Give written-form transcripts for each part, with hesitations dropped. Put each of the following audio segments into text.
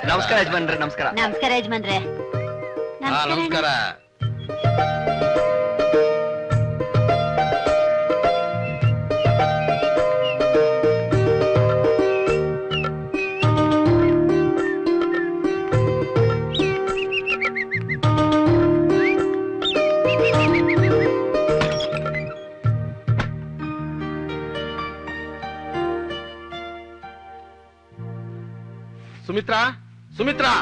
ನಮಸ್ಕಾರ ಯಜಮಾನ್ರೆ. ನಮಸ್ಕಾರ. ನಮಸ್ಕಾರ ಯಜಮಾನ್ರೆ. ನಮಸ್ಕಾರ. ಸುಮಿತ್ರಾ, ಸುಮಿತ್ರಾ,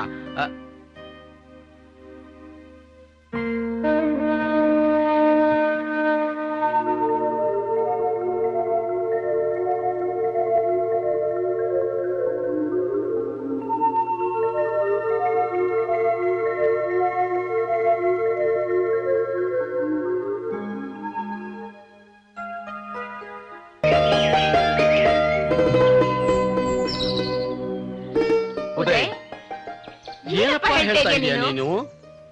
ನೀನು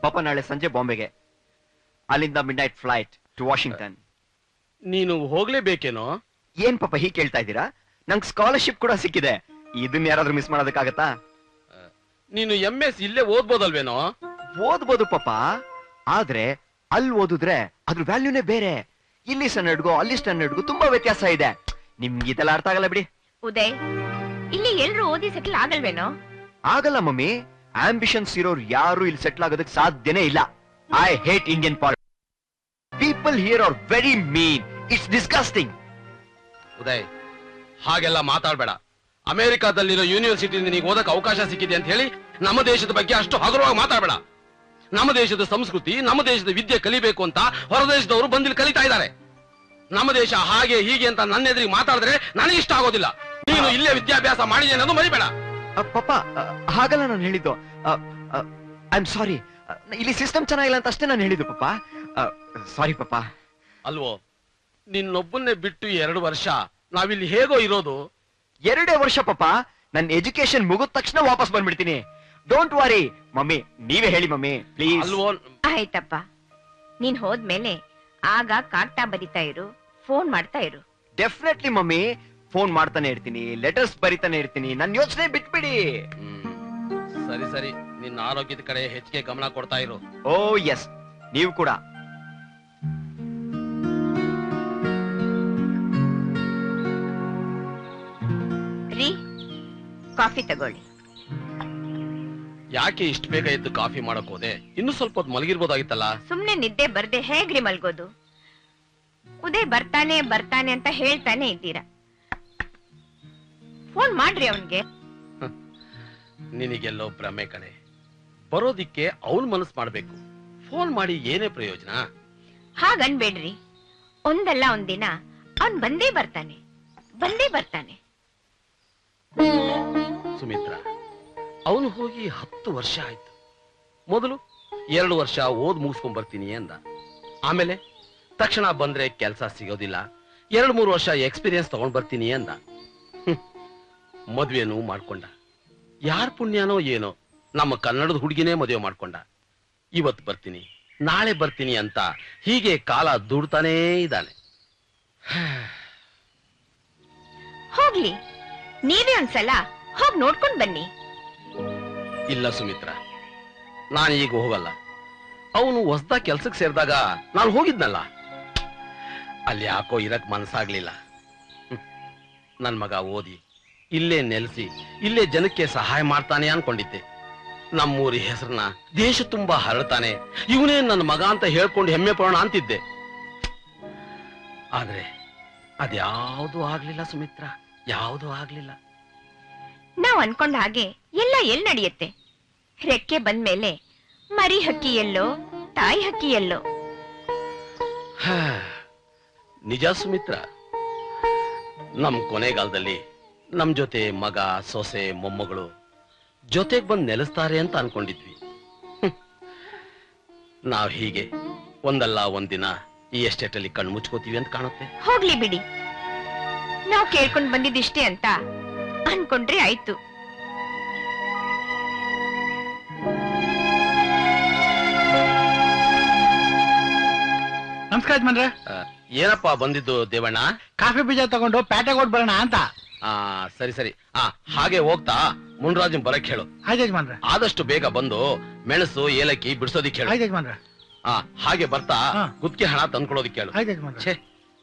ಪಾಪ ನಾಳೆ ಸಂಜೆ ಬಾಂಬೆಗೆ, ಅಲ್ಲಿಂದ midnight flight to Washington. ನೀನು ಹೋಗ್ಲೇಬೇಕೇನೋ? ಏನ್ ಪಾಪ ಹೀಗೆ ಕೇಳ್ತಾ ಇದ್ದೀರಾ? ನಂಗೆ ಸ್ಕಾಲರ್ಶಿಪ್ ಕೂಡ ಸಿಕ್ಕಿದೆ. ಇದನ್ನ ಯಾರಾದ್ರೂ ಮಿಸ್ ಮಾಡೋದಕ್ಕಾಗತ್ತಾ? ನೀನು MS ಇಲ್ಲೇ ಓದ್ಬೋದಲ್ವೇನೋ? ಓದ್ಬೋದು ಪಾಪ, ಆದ್ರೆ ಅಲ್ಲಿ ಓದಿದ್ರೆ ಅದ್ರ ವ್ಯಾಲ್ಯೂನೇ ಬೇರೆ. ಇಲ್ಲಿ ಸ್ಟ್ಯಾಂಡರ್ಡ್ಗೂ ಅಲ್ಲಿ ಸ್ಟ್ಯಾಂಡರ್ಡ್ಗೂ ತುಂಬಾ ವ್ಯತ್ಯಾಸ ಇದೆ. ನಿಮ್ಗೆ ಇದೆಲ್ಲ ಅರ್ಥ ಆಗಲ್ಲ ಬಿಡಿ. ಉದಯ್, ಇಲ್ಲಿ ಎಲ್ರು ಓದಿ ಸೆಟ್ಲ್ ಆಗಲ್ವೇನೋ? ಆಗಲ್ಲ ಮಮ್ಮಿ. ಆಂಬಿಷನ್ಸ್ ಇರೋರು ಯಾರು ಇಲ್ಲಿ ಸೆಟ್ಲ್ ಆಗೋದಕ್ಕೆ ಸಾಧ್ಯನೇ ಇಲ್ಲ. I hate Indian politics. People here are very mean. It's disgusting. Uday, ಹಾಗೆಲ್ಲ ಮಾತಾಡ್ಬೇಡ. ಅಮೆರಿಕಾದಲ್ಲಿರೋ ಯೂನಿವರ್ಸಿಟಿಯಿಂದ ನೀನು ಓದಕ್ಕೆ ಅವಕಾಶ ಸಿಕ್ಕಿದೆ ಅಂತ ಹೇಳಿ ನಮ್ಮ ದೇಶದ ಬಗ್ಗೆ ಅಷ್ಟು ಹಗುರವಾಗಿ ಮಾತಾಡ್ಬೇಡ. ನಮ್ಮ ದೇಶದ ಸಂಸ್ಕೃತಿ, ನಮ್ಮ ದೇಶದ ವಿದ್ಯೆ ಕಲಿಬೇಕು ಅಂತ ಹೊರದೇಶದವರು ಬಂದಿಲ್ಲಿ ಕಲಿತಾ ಇದ್ದಾರೆ. ನಮ್ಮ ದೇಶ ಹಾಗೆ ಹೀಗೆ ಅಂತ ನನ್ನ ಎದುರಿಗೆ ಮಾತಾಡಿದ್ರೆ ನನಗೆ ಇಷ್ಟ ಆಗೋದಿಲ್ಲ. ನೀನು ಇಲ್ಲೇ ವಿದ್ಯಾಭ್ಯಾಸ ಮಾಡಿದೆ ಅನ್ನೋದು ಮರಿಬೇಡ. ಪಾಪ ಹಾಗಲ್ಲ ನಾನು ಹೇಳಿದ್ದು. I am sorry. ಇಲ್ಲಿ ಸಿಸ್ಟಮ್ ಚೆನ್ನಾಗಿಲ್ಲ ಅಂತ ಅಷ್ಟೇ ನಾನು ಹೇಳಿದ್ದು ಪಾಪ. ಸಾರಿ ಪಾಪ. ಅಲ್ವೋ, ನಿನ್ನೊಬ್ಬನ್ನೇ ಬಿಟ್ಟು 2 ವರ್ಷ ನಾವಿಲ್ಲಿ ಹೇಗೋ ಇರೋದು. 2 ವರ್ಷ ಪಾಪ. ನನ್ನ ಎಜುಕೇಶನ್ ಮುಗಿದ ತಕ್ಷಣ ವಾಪಸ್ ಬಂದ್ಬಿಡ್ತೀನಿ. Don't worry mummy. ನೀವೇ ಹೇಳಿ ಮಮ್ಮಿ ಪ್ಲೀಸ್. ಅಲ್ವೋ, ಆಯ್ತಪ್ಪ, ನೀನ್ ಹೋದ್ಮೇಲೆ ಆಗ ಕಾಗ್ತಾ ಬರಿತಾ ಇರು, ಫೋನ್ ಮಾಡ್ತಾ ಇರು. Definitely mummy. ಫೋನ್ ಮಾಡ್ತಾನೆ ಇರ್ತೀನಿ, ಲೆಟರ್ಸ್ ಬರಿತಾನೆ ಇರ್ತೀನಿ. ನನ್ನ ಯೋಚನೆ ಬಿಟ್ಬಿಡಿ. ಸರಿ ಸರಿ, ನಿನ್ನ ಆರೋಗ್ಯದ ಕಡೆ ಹೆಚ್ಚಿಗೆ ಗಮನ ಕೊಡ್ತಾ ಇರು. ಓ ಎಸ್, ನೀವು ಕೂಡ. ರೀ, ಕಾಫಿ ತಗೊಳ್ಳಿ. ಯಾಕೆ ಇಷ್ಟು ಬೇಗ ಎದ್ದು ಕಾಫಿ ಮಾಡಕ್ ಹೋದೆ? ಇನ್ನು ಸ್ವಲ್ಪ ಹೊತ್ತು ಮಲಗಿರ್ಬೋದಾಗಿತ್ತಲ್ಲ. ಸುಮ್ನೆ ನಿದ್ದೆ ಬರ್ದೆ ಹೇಗ್ರಿ ಮಲ್ಗೋದು? ಉದಯ್ ಬರ್ತಾನೆ ಬರ್ತಾನೆ ಅಂತ ಹೇಳ್ತಾನೆ ಇದ್ದೀರಾ. ಫೋನ್ ಮಾಡ್ರಿ ಅವನ್ಗೆ. ನಿನಗೆಲ್ಲೋ ಭ್ರಮೆ ಕಣೆ. ಬರೋದಿಕ್ಕೆ ಅವನ್ ಮನಸ್ಸು ಮಾಡ್ಬೇಕು. ಫೋನ್ ಮಾಡಿ ಏನೇ ಪ್ರಯೋಜನ? ಹಾಗನ್ಬೇಡ್ರಿ. ಒಂದಲ್ಲ ಒಂದಿನ ಅವನ್ ಬಂದೇ ಬರ್ತಾನೆ, ಬಂದೇ ಬರ್ತಾನೆ. ಸುಮಿತ್ರಾ, ಅವನು ಹೋಗಿ 10 ವರ್ಷ ಆಯ್ತು. ಮೊದಲು 2 ವರ್ಷ ಓದ್ ಮುಗಿಸ್ಕೊಂಡ್ ಬರ್ತೀನಿ ಅಂದ. ಆಮೇಲೆ ತಕ್ಷಣ ಬಂದ್ರೆ ಕೆಲಸ ಸಿಗೋದಿಲ್ಲ, 2-3 ವರ್ಷ ಎಕ್ಸ್ಪೀರಿಯನ್ಸ್ ತಗೊಂಡ್ ಬರ್ತೀನಿ ಅಂದ. ಮದ್ವೆನೂ ಮಾಡ್ಕೊಂಡ. ಯಾರ್ ಪುಣ್ಯನೋ ಏನೋ ನಮ್ಮ ಕನ್ನಡದ ಹುಡುಗಿನೇ ಮದುವೆ ಮಾಡ್ಕೊಂಡ. ಇವತ್ತು ಬರ್ತೀನಿ, ನಾಳೆ ಬರ್ತೀನಿ ಅಂತ ಹೀಗೆ ಕಾಲ ದುಡ್ತಾನೇ ಇದ್ದಾನೆ. ಹೋಗ್ಲಿ, ನೀವೇ ಒಂದ್ಸಲ ಹೋಗ್ ನೋಡ್ಕೊಂಡ್ ಬನ್ನಿ. ಇಲ್ಲ ಸುಮಿತ್ರಾ, ನಾನು ಈಗ ಹೋಗಲ್ಲ. ಅವನು ಹೊಸದ ಕೆಲ್ಸಕ್ಕೆ ಸೇರಿದಾಗ ನಾನು ಹೋಗಿದ್ನಲ್ಲ, ಅಲ್ಲಿ ಯಾಕೋ ಇರಕ್ ಮನಸ್ಸಾಗ್ಲಿಲ್ಲ. ನನ್ ಮಗ ಓದಿ ಇಲ್ಲೇ ನೆಲೆಸಿ ಇಲ್ಲೇ ಜನಕ್ಕೆ ಸಹಾಯ ಮಾಡ್ತಾನೆ ಅನ್ಕೊಂಡಿದ್ದೆ. ನಮ್ಮೂರಿ ಹೆಸರನ್ನ ದೇಶ ತುಂಬಾ ಹರಡ್ತಾನೆ, ಇವನೇ ನನ್ನ ಮಗ ಅಂತ ಹೇಳ್ಕೊಂಡು ಹೆಮ್ಮೆ ಪಡೋಣ ಅಂತಿದ್ದೆ. ಆದ್ರೆ ಅದ್ಯಾವುದೂ ಆಗ್ಲಿಲ್ಲ ಸುಮಿತ್ರಾ, ಯಾವುದೂ ಆಗ್ಲಿಲ್ಲ. ನಾವ್ ಅನ್ಕೊಂಡ ಹಾಗೆ ಎಲ್ಲ ಎಲ್ ನಡೆಯುತ್ತೆ. ರೆಕ್ಕೆ ಬಂದ್ಮೇಲೆ ಮರಿ ಹಕ್ಕಿ ಎಲ್ಲೋ, ತಾಯಿ ಹಕ್ಕಿ ಎಲ್ಲೋ. ನಿಜ ಸುಮಿತ್ರಾ, ನಮ್ ಕೊನೆಗಾಲದಲ್ಲಿ ನಮ್ ಜೊತೆ ಮಗ, ಸೊಸೆ, ಮೊಮ್ಮಗಳು ಜೊತೆಗ್ ಬಂದ್ ನೆಲೆಸ್ತಾರೆ ಅಂತ ಅನ್ಕೊಂಡಿದ್ವಿ. ನಾವ್ ಹೀಗೆ ಒಂದಲ್ಲ ಒಂದಿನ ಈ ಎಸ್ಟೇಟ್ ಅಲ್ಲಿ ಕಣ್ಣು ಮುಚ್ಕೋತೀವಿ ಅಂತ ಕಾಣುತ್ತೆ. ಹೋಗ್ಲಿ ಬಿಡಿ, ನಾವ್ ಕೇಳ್ಕೊಂಡ್ ಬಂದಿದ್ದಿಷ್ಟೇ ಅಂತ ಅನ್ಕೊಂಡ್ರೆ ಆಯ್ತು. ನಮಸ್ಕಾರ ಯಜಮಾನ್ರೆ. ಏನಪ್ಪಾ ಬಂದಿದ್ದು ದೇವಣ್ಣ? ಕಾಫಿ ಬೀಜ ತಗೊಂಡು ಪೇಟೆಗೆ ಓಡ್ ಬರೋಣ ಅಂತ. ಸರಿ ಸರಿ. ಹಾಗೆ ಹೋಗ್ತಾ ಮುನ್ರಾಜನ್ ಬರಕ್ ಹೇಳು. ಆಯ್ತು ಯಜಮಾನ್ರ. ಆದಷ್ಟು ಬೇಗ ಬಂದು ಮೆಣಸು ಏಲಕ್ಕಿ ಬಿಡಿಸೋದಿಕ್ ಹೇಳು. ಆಯ್ತು ಯಜಮಾನ್ರ. ಹಾಗೆ ಬರ್ತಾ ಹಾ. ಗುತ್ತಿಗೆ ಹಣ ತಂದ್ಕೊಳೋದಿಕ್ ಹೇಳು. ಆಯ್ತು ಯಜಮಾನ್ರ. ಛೇ,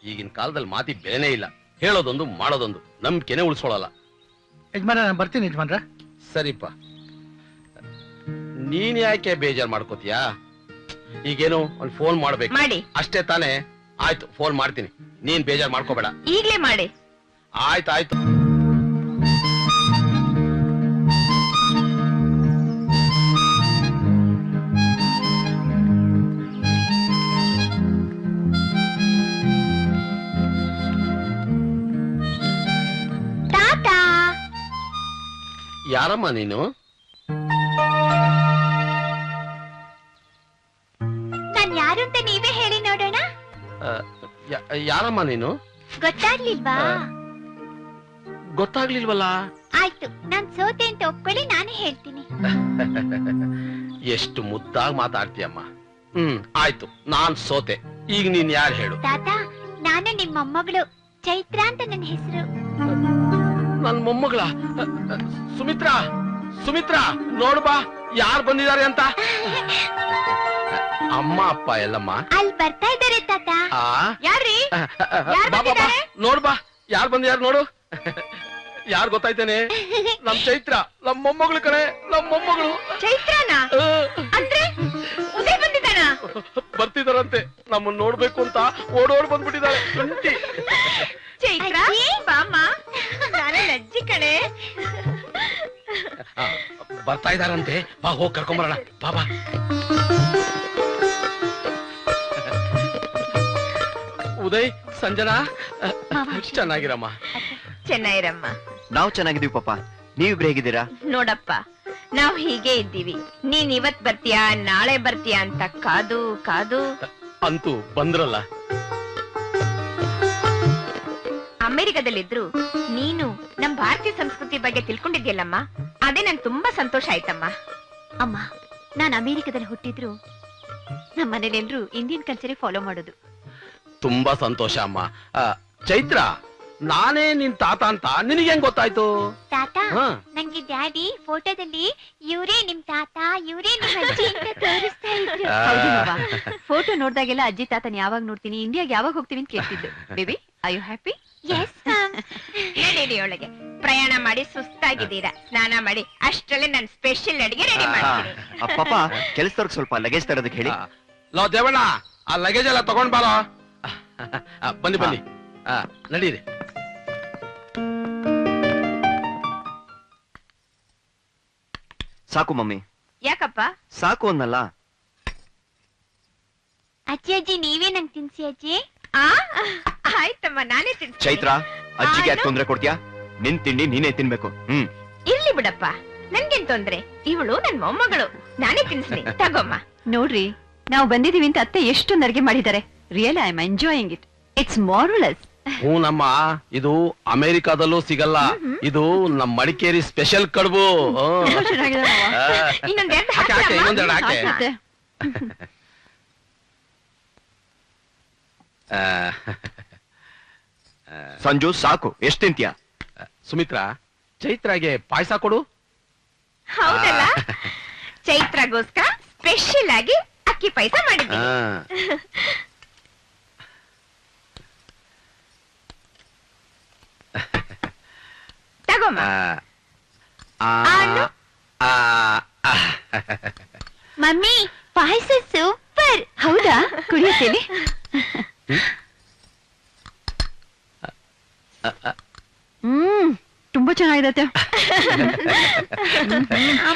ಈಗಿನ ಕಾಲದಲ್ಲಿ ಮಾತಿ ಬೆಲೆನೇ ಇಲ್ಲ. ಹೇಳೋದೊಂದು ಮಾಡೋದೊಂದು, ನಂಬಿಕೆನೆ ಉಳಿಸ್ಕೊಳಲ್ಲ. ಯಜಮಾನ್ರ ನಾನು ಬರ್ತೀನಿ ಯಜಮಾನ್ರ. ಸರಿಪ್ಪ, ನೀನ್ ಯಾಕೆ ಬೇಜಾರ್ ಮಾಡ್ಕೋತೀಯಾ? ಈಗೇನು ಒಂದ್ ಫೋನ್ ಮಾಡ್ಬೇಕು ಮಾಡಿ. ಅಷ್ಟೇ ತಾನೇ? ಆಯ್ತು, ಫೋನ್ ಮಾಡ್ತೀನಿ, ನೀನ್ ಬೇಜಾರ್ ಮಾಡ್ಕೋಬೇಡ. ಈಗ್ಲೇ ಮಾಡಿ. ಆಯ್ತಾಯ್ತು. ಟಾಟಾ. ಯಾರಮ್ಮ ನೀನು? ನಾನ್ ಯಾರು ಅಂತ ನೀವೇ ಹೇಳಿ ನೋಡೋಣ. ಯಾರಮ್ಮ ನೀನು? ಗೊತ್ತಾಗ್ಲಿಲ್ವಾ? ಗೊತ್ತಾಗ್ಲಿಲ್ವಲ್ಲ. ಆಯ್ತು, ನಾನ್ ಸೋತೆ ಅಂತ ಒಪ್ಕೊಳ್ಳಿ, ನಾನೇ ಹೇಳ್ತೀನಿ. ಎಷ್ಟು ಮುದ್ದಾಗಿ ಮಾತಾಡ್ತೀಯಮ್ಮ. ಆಯ್ತು, ನಾನ್ ಸೋತೆ. ಈಗ ನೀನ್ ಯಾರು ಹೇಳು? ತಾತ, ನಾನು ನಿಮ್ಮ ಮೊಮ್ಮಗಳು ಚೈತ್ರ ಅಂತ ನನ್ನ ಹೆಸರು. ನನ್ ಮೊಮ್ಮಗಳ ಸುಮಿತ್ರಾ. ಸುಮಿತ್ರಾ, ನೋಡು ಬಾ ಯಾರು ಬಂದಿದ್ದಾರೆ ಅಂತ. ಅಮ್ಮ ಅಪ್ಪ ಎಲ್ಲಮ್ಮ ಅಲ್ಲಿ ಬರ್ತಾ ಇದ್ದಾರೆ ತಾತ. ಯಾರ್ರೀ? ನೋಡು ಬಾ ಯಾರು ಬಂದಿದ್ದಾರೆ ನೋಡು. ಯಾರು ಗೊತ್ತಾಯ್ತೇನೆ? ನಮ್ ಚೈತ್ರ, ನಮ್ ಮೊಮ್ಮಗಳು ಕಣೆ, ನಮ್ ಮೊಮ್ಮಗಳು. ಚೈತ್ರನಾ? ಅಂದ್ರೆ ಉದಯ್ ಬಂದಿದ್ದಾನ? ಬರ್ತಿದಾರಂತೆ. ನಮ್ಮನ್ನ ನೋಡ್ಬೇಕು ಅಂತ ಓಡೋಡ್ ಬಂದ್ಬಿಟ್ಟಿದ್ದಾರೆ. ಗಂಟಿ ಚೈತ್ರ, ಬಾಮ್ಮ, ನಾನು ಅಜ್ಜಿ ಕಣೆ. ಬರ್ತಾ ಇದಾರಂತೆ, ಬಾ ಹೋಗಿ ಕರ್ಕೊಂಬರೋಣ. ಬಾಬಾ. ಉದಯ್, ಸಂಜನಾ, ಚೆನ್ನಾಗಿರಮ್ಮ. ಚೆನ್ನಾಗಿರಮ್ಮ. ನಾವು ಚೆನ್ನಾಗಿದೀವಿ ಪಾಪ. ನೀವಿಬ್ರು ಹೇಗಿದ್ದೀರಾ? ನೋಡಪ್ಪ, ನಾವ್ ಹೀಗೆ ಇದ್ದೀವಿ. ನೀನ್ ಇವತ್ ಬರ್ತೀಯಾ ನಾಳೆ ಬರ್ತೀಯಾ ಅಂತ ಕಾದು ಕಾದು ಅಂತೂ ಬಂದ್ರಲ್ಲ. ಅಮೆರಿಕದಲ್ಲಿದ್ರು ನೀನು ನಮ್ ಭಾರತೀಯ ಸಂಸ್ಕೃತಿ ಬಗ್ಗೆ ತಿಳ್ಕೊಂಡಿದ್ಯಲ್ಲಮ್ಮ, ಅದೇ ನನ್ ತುಂಬಾ ಸಂತೋಷ ಆಯ್ತಮ್ಮ. ಅಮ್ಮ, ನಾನ್ ಅಮೆರಿಕದಲ್ಲಿ ಹುಟ್ಟಿದ್ರು ನಮ್ಮ ಮನೇಲೆಲ್ರು ಇಂಡಿಯನ್ ಕಲ್ಚರ್ ಫಾಲೋ ಮಾಡೋದು. ತುಂಬಾ ಸಂತೋಷ ಅಮ್ಮ. ಚೈತ್ರ, ನಾನೇ ನಿನ್ ತಾತ ಅಂತ ನಿನಗೆ ಹೆಂಗ್ ಗೊತ್ತಾಯ್ತು? ತಾತ, ನಂಗೆ ಡ್ಯಾಡಿ ಫೋಟೋದಲ್ಲಿ ಇವರೇ ನಿಮ್ ತಾತ, ಇವರೇ ನಿಮ್ ಅಜ್ಜಿ ಅಂತ ತೋರಿಸ್ತಾ ಇದ್ರು. ಫೋಟೋ ನೋಡ್ದಾಗೆಲ್ಲ ಅಜ್ಜಿ ತಾತನ್ ಯಾವಾಗ ನೋಡ್ತೀನಿ, ಇಂಡಿಯಾಗೆ ಯಾವಾಗ ಹೋಗ್ತೀನಿ ಅಂತ ಕೇಳ್ತಿದ್ದು. Baby, I you happy? Yes ma'am. ಒಳಗೆ ಪ್ರಯಾಣ ಮಾಡಿ ಸುಸ್ತಾಗಿದ್ದೀರಾ, ಸ್ನಾನ ಮಾಡಿ ಅಷ್ಟರಲ್ಲೇ ನಾನು ಸ್ಪೆಷಲ್ ಅಡಿಗೆ ರೆಡಿ ಮಾಡ್ತೀನಿ. ಪಾಪ, ಕೆಲಸದವ್ರಿಗೆ ಸ್ವಲ್ಪ ಲಗೇಜ್ ತರೋದಕ್ಕೆ ಹೇಳಿ. ಲೋ ದೇವಣ್ಣ, ಆ ಲಗೇಜ್ ಎಲ್ಲ ತಗೊಂಡ್ ಬಾರೋ. ಬನ್ನಿ ಬನ್ನಿ, ನಡೀರಿ. ಸಾಕು ಮಮ್ಮಿ. ಯಾಕಪ್ಪ? ಸಾಕು ಅನ್ನಲ್ಲ. ಅಜ್ಜಿ ಅಜ್ಜಿ ನೀವೇ ನಂಗೆ ತಿನ್ಸಿ ಅಜ್ಜಿ. ಆಯ್ತಮ್ಮ, ನಾನೇ ತಿನ್ಸಿ. ಚೈತ್ರ, ಅಜ್ಜಿಗೆ ಯಾಕೆ ತೊಂದ್ರೆ ಕೊಡ್ತೀಯಾ? ನಿನ್ ತಿಂಡಿ ನೀನೇ ತಿನ್ಬೇಕು. ಇರ್ಲಿ ಬಿಡಪ್ಪ, ನನ್ಗೇನ್ ತೊಂದ್ರೆ. ಇವಳು ನನ್ ಮೊಮ್ಮಗಳು, ನಾನೇ ತಿನ್ಸ್ನಿ. ತಗೊಮ್ಮ. ನೋಡ್ರಿ, ನಾವು ಬಂದಿದೀವಿ ಅಂತ ಅತ್ತೆ ಎಷ್ಟೊಂದು ಅಡಿಗೆ ಮಾಡಿದ್ದಾರೆ. Real I am enjoying it. It's marvellous. ನಮ್ಮ ಇದು ಅಮೆರಿಕಾದಲ್ಲೂ ಸಿಗಲ್ಲ. ಇದು ನಮ್ ಮಡಿಕೇರಿ ಸ್ಪೆಷಲ್ ಕಡುಬು. ಇನ್ನೊಂದೆರಡು ಹಾಕೆ, ಇನ್ನೊಂದೆರಡು ಹಾಕೆ. ಸಂಜು, ಸಾಕು. ಎಷ್ಟ್ ತಿಂತೀಯ? ಸುಮಿತ್ರಾ, ಚೈತ್ರಾಗೆ ಪಾಯಸ ಕೊಡು. ಹೌದಲ್ಲ, ಚೈತ್ರಗೋಸ್ಕರ ಸ್ಪೆಷಲ್ ಆಗಿ ಅಕ್ಕಿ ಪಾಯಸ ಮಾಡಿದ್ದೀನಿ. ತಗೊಮ್ಮ. ಮಮ್ಮಿ, ಪಾಯಸ ಸೂಪರ್. ಹೌದಾ? ಕುಡಿಯುತ್ತೇನೆ. ತುಂಬಾ ಚೆನ್ನಾಗಿದೆ.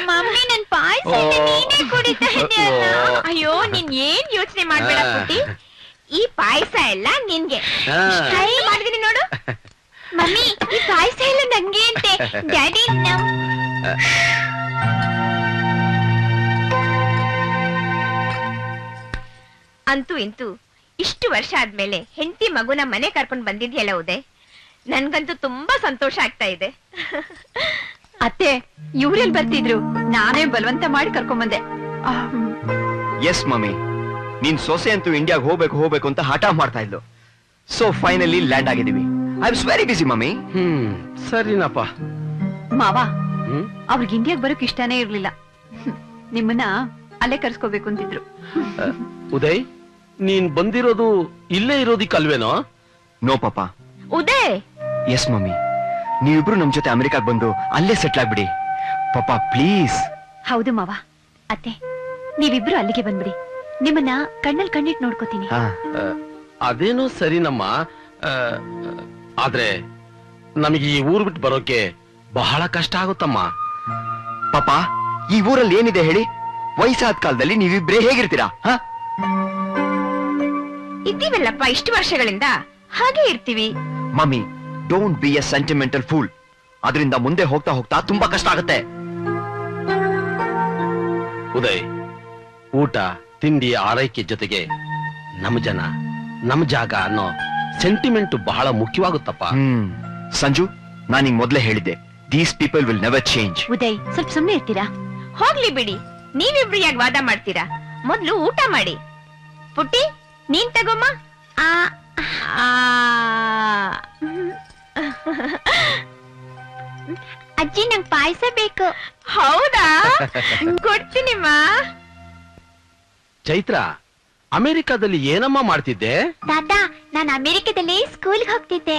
ಮಮ್ಮಿ, ನನ್ ಪಾಯಸ ನೀನೇ ಕುಡಿತಾ ಇದೆಯಲ್ಲ. ಅಯ್ಯೋ, ನೀನ್ ಏನ್ ಯೋಚನೆ ಮಾಡ್ಬೇಡ ಪುಟ್ಟಿ, ಈ ಪಾಯಸ ಎಲ್ಲ ನಿನ್ಗೆ ಮಾಡಿದೀನಿ ನೋಡು. ಮಮ್ಮಿ, ಈ ಪಾಯಸ ಎಲ್ಲ ನಂಗೆ ಅಂತೆ. ಡ್ಯಾಡಿ, ಅಂತೂ ಇಂತೂ ಇಷ್ಟು ವರ್ಷ ಆದ್ಮೇಲೆ ಹೆಂಡತಿ ಮಗುನ ಮನೆ ಕರ್ಕೊಂಡ್ ಬಂದಿದ್ಯಲ್ಲ ಉದಯ್, ನನ್ಗಂತೂ ತುಂಬಾ ಸಂತೋಷ ಆಗ್ತಾ ಇದೆ. ಅತ್ತೆ, ಇವ್ರೆಲ್ ಬರ್ತಿದ್ರು, ನಾನೇ ಬಲವಂತ ಮಾಡಿ ಕರ್ಕೊಂಡ್ ಬಂದೆ. ಎಸ್ ಮಮ್ಮಿ, ನೀನ್ ಸೊಸೆ ಅಂತೂ ಇಂಡಿಯಾಗ್ ಹೋಗ್ಬೇಕು ಅಂತ ಹಠ ಮಾಡ್ತಾ ಇದ್ಲು. ಸೊ ಫೈನಲಿ ಲ್ಯಾಂಡ್ ಆಗಿದೀವಿ. I was very busy mummy. ಸರಿನಪ್ಪ. ಮಾವ ಹ್ಮ್ ಅವ್ರಿಗೆ ಇಂಡಿಯಾಗ್ ಬರೋಕ್ ಇಷ್ಟನೇ ಇರ್ಲಿಲ್ಲ. ನಿಮ್ಮನ್ನ ಅಲ್ಲೇ ಕರ್ಸ್ಕೋಬೇಕು ಅಂತಿದ್ರು. ಉದಯ್, ನೀನ್ ಬಂದಿರೋದು ಇಲ್ಲೇ ಇರೋದಿಕ್ಕಲ್ವೇನೋ? ನೋ ಪಾಪ. ಉದಯ್, ಎಸ್ ಮಮ್ಮಿ, ನೀವಿಬ್ರು ನಮ್ ಜೊತೆ ಅಮೆರಿಕಾಗ್ ಬಂದು ಅಲ್ಲೇ ಸೆಟ್ಲ್ ಆಗ್ಬಿಡಿ ಪಾಪ, ಪ್ಲೀಸ್. ಹೌದು ಮಾವ. ಅತ್ತೆ, ನೀವಿಬ್ರು ಅಲ್ಲಿಗೆ ಬಂದ್ಬಿಡಿ. ನಿಮ್ಮನ್ನ ಕಣ್ಣಲ್ಲಿ ಕಣ್ಣಿಟ್ಟು ನೋಡ್ಕೋತೀನಿ. ಅದೇನೋ ಸರಿನಮ್ಮ. ಆದ್ರೆ ನಮಗೆ ಈ ಊರ್ ಬಿಟ್ಟು ಬರೋಕೆ ಬಹಳ ಕಷ್ಟ ಆಗುತ್ತಮ್ಮ. ಪಾಪ, ಈ ಊರಲ್ಲಿ ಏನಿದೆ ಹೇಳಿ? ವಯಸ್ಸಾದ ಕಾಲದಲ್ಲಿ ನೀವಿಬ್ರೇ ಹೇಗಿರ್ತೀರಾ? ಇದ್ದೀವಲ್ಲಪ್ಪ ಇಷ್ಟು ವರ್ಷಗಳಿಂದ, ಹಾಗೆ ಇರ್ತೀವಿ. Mummy, don't be a sentimental fool. ಅದರಿಂದ ಮುಂದೆ ಹೋಗ್ತಾ ಹೋಗ್ತಾ ತುಂಬಾ ಕಷ್ಟ ಆಗುತ್ತೆ. ಉದಯ್, ಊಟ ತಿಂಡಿ ಆರೈಕೆ ಜೊತೆಗೆ ನಮ್ ಜನ ನಮ್ ಜಾಗ ಅನ್ನೋ ಸೆಂಟಿಮೆಂಟ್ ಬಹಳ ಮುಖ್ಯವಾಗುತ್ತಪ್ಪ. ಸಂಜು, ನಾನಿಂಗ್ ಮೊದ್ಲೇ ಹೇಳಿದ್ದೆ, these people will never change. Uday, ಸ್ವಲ್ಪ ಸುಮ್ನೆ ಇರ್ತೀರಾ? ಹೋಗ್ಲಿ ಬಿಡಿ, ನೀವಿಬ್ರು ಯಾಕೆ ವಾದ ಮಾಡ್ತೀರಾ? ಮೊದ್ಲು ಊಟ ಮಾಡಿ. ಪುಟ್ಟಿ, ನೀನ್ ತಗೊಮ್ಮ. ಅಜ್ಜಿ, ನಂಗೆ ಪಾಯಸ ಬೇಕು. ಹೌದಾ? ಕೊಡ್ತೀನಿಮ್ಮ. ಚೈತ್ರ, ಅಮೆರಿಕಾದಲ್ಲಿ ಏನಮ್ಮ ಮಾಡ್ತಿದ್ದೆ? ತಾತ, ನಾನು ಅಮೆರಿಕದಲ್ಲಿ ಸ್ಕೂಲ್ಗೆ ಹೋಗ್ತಿದ್ದೆ.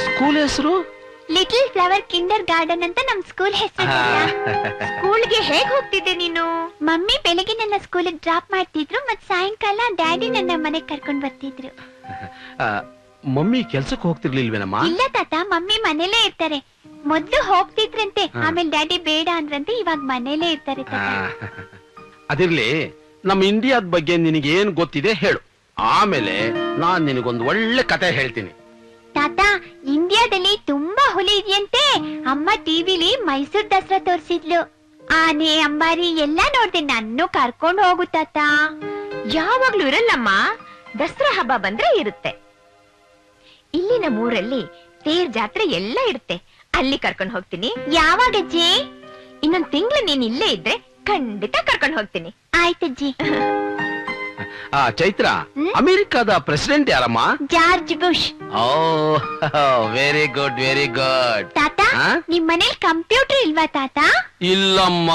ಸ್ಕೂಲ್ ಹೆಸರು ಲಿಟಲ್ ಫ್ಲವರ್ ಕಿಂಡರ್ ಗಾರ್ಡನ್ ಅಂತ ನಮ್ ಸ್ಕೂಲ್ ಹೆಸರು. ಸ್ಕೂಲ್ಗೆ ಹೇಗ್ ಹೋಗ್ತಿದ್ದೆ ನೀನು? ಮಮ್ಮಿ ಬೆಳಗ್ಗೆ ನನ್ನ ಸ್ಕೂಲಿಗೆ ಡ್ರಾಪ್ ಮಾಡ್ತಿದ್ರು, ಮತ್ ಸಾಯಂಕಾಲ ಡ್ಯಾಡಿ ನನ್ನ ಮನೆಗ್ ಕರ್ಕೊಂಡ್ ಬರ್ತಿದ್ರು. ಮಮ್ಮಿ ಕೆಲ್ಸಕ್ಕೆ ಹೋಗ್ತಿರ್ಲಿಲ್ವೇನಮ್ಮ? ಇಲ್ಲ ತಾತ, ಮಮ್ಮಿ ಮನೇಲೇ ಇರ್ತಾರೆ. ಮೊದ್ಲು ಹೋಗ್ತಿದ್ರಂತೆ, ಆಮೇಲೆ ಡ್ಯಾಡಿ ಬೇಡ ಅಂದ್ರಂತೆ, ಇವಾಗ ಮನೇಲೇ ಇರ್ತಾರೆ ತಾತ. ಅದಿರ್ಲಿ, ನಮ್ಮ ಇಂಡಿಯಾದ ಬಗ್ಗೆ ನಿನಗೆ ಏನ್ ಗೊತ್ತಿದೆ ಹೇಳು, ಆಮೇಲೆ ನಾನ್ ನಿನಗೊಂದು ಒಳ್ಳೆ ಕತೆ ಹೇಳ್ತೀನಿ. ತಾತ, ಇಂಡಿಯಾದಲ್ಲಿ ತುಂಬಾ ಹುಲಿ ಇದೆಯಂತೆ. ಅಮ್ಮ ಟಿವಿಲಿ ಮೈಸೂರ್ ದಸರಾ ತೋರಿಸಿದ್ಲು. ಆನೆ, ಅಂಬಾರಿ ಎಲ್ಲಾ ನೋಡ್ದೆ. ನನ್ನೂ ಕರ್ಕೊಂಡು ಹೋಗು ತಾತ. ಯಾವಾಗ್ಲೂ ಇರಲ್ಲಮ್ಮ, ದಸರಾ ಹಬ್ಬ ಬಂದ್ರೆ ಇರುತ್ತೆ. ಇಲ್ಲಿ ನಮ್ಮೂರಲ್ಲಿ ತೇರ್ ಜಾತ್ರೆ ಎಲ್ಲ ಇರುತ್ತೆ, ಅಲ್ಲಿ ಕರ್ಕೊಂಡು ಹೋಗ್ತೀನಿ. ಯಾವಾಗಜ್ಜಿ? ಇನ್ನೊಂದ್ ತಿಂಗಳು ನೀನ್ ಇಲ್ಲೇ ಇದ್ರೆ ಖಂಡಿತ ಕರ್ಕೊಂಡು ಹೋಗ್ತೀನಿ. ಆಯ್ತಜ್ಜಿ. ಚೈತ್ರ, ಅಮೆರಿಕಾದ ಪ್ರೆಸಿಡೆಂಟ್ ಯಾರಮ್ಮ? George Bush. Oh, very good, very good. ತಾತ, ನಿಮ್ ಮನೇಲಿ ಕಂಪ್ಯೂಟರ್ ಇಲ್ವಾ ತಾತ? ಇಲ್ಲಮ್ಮ.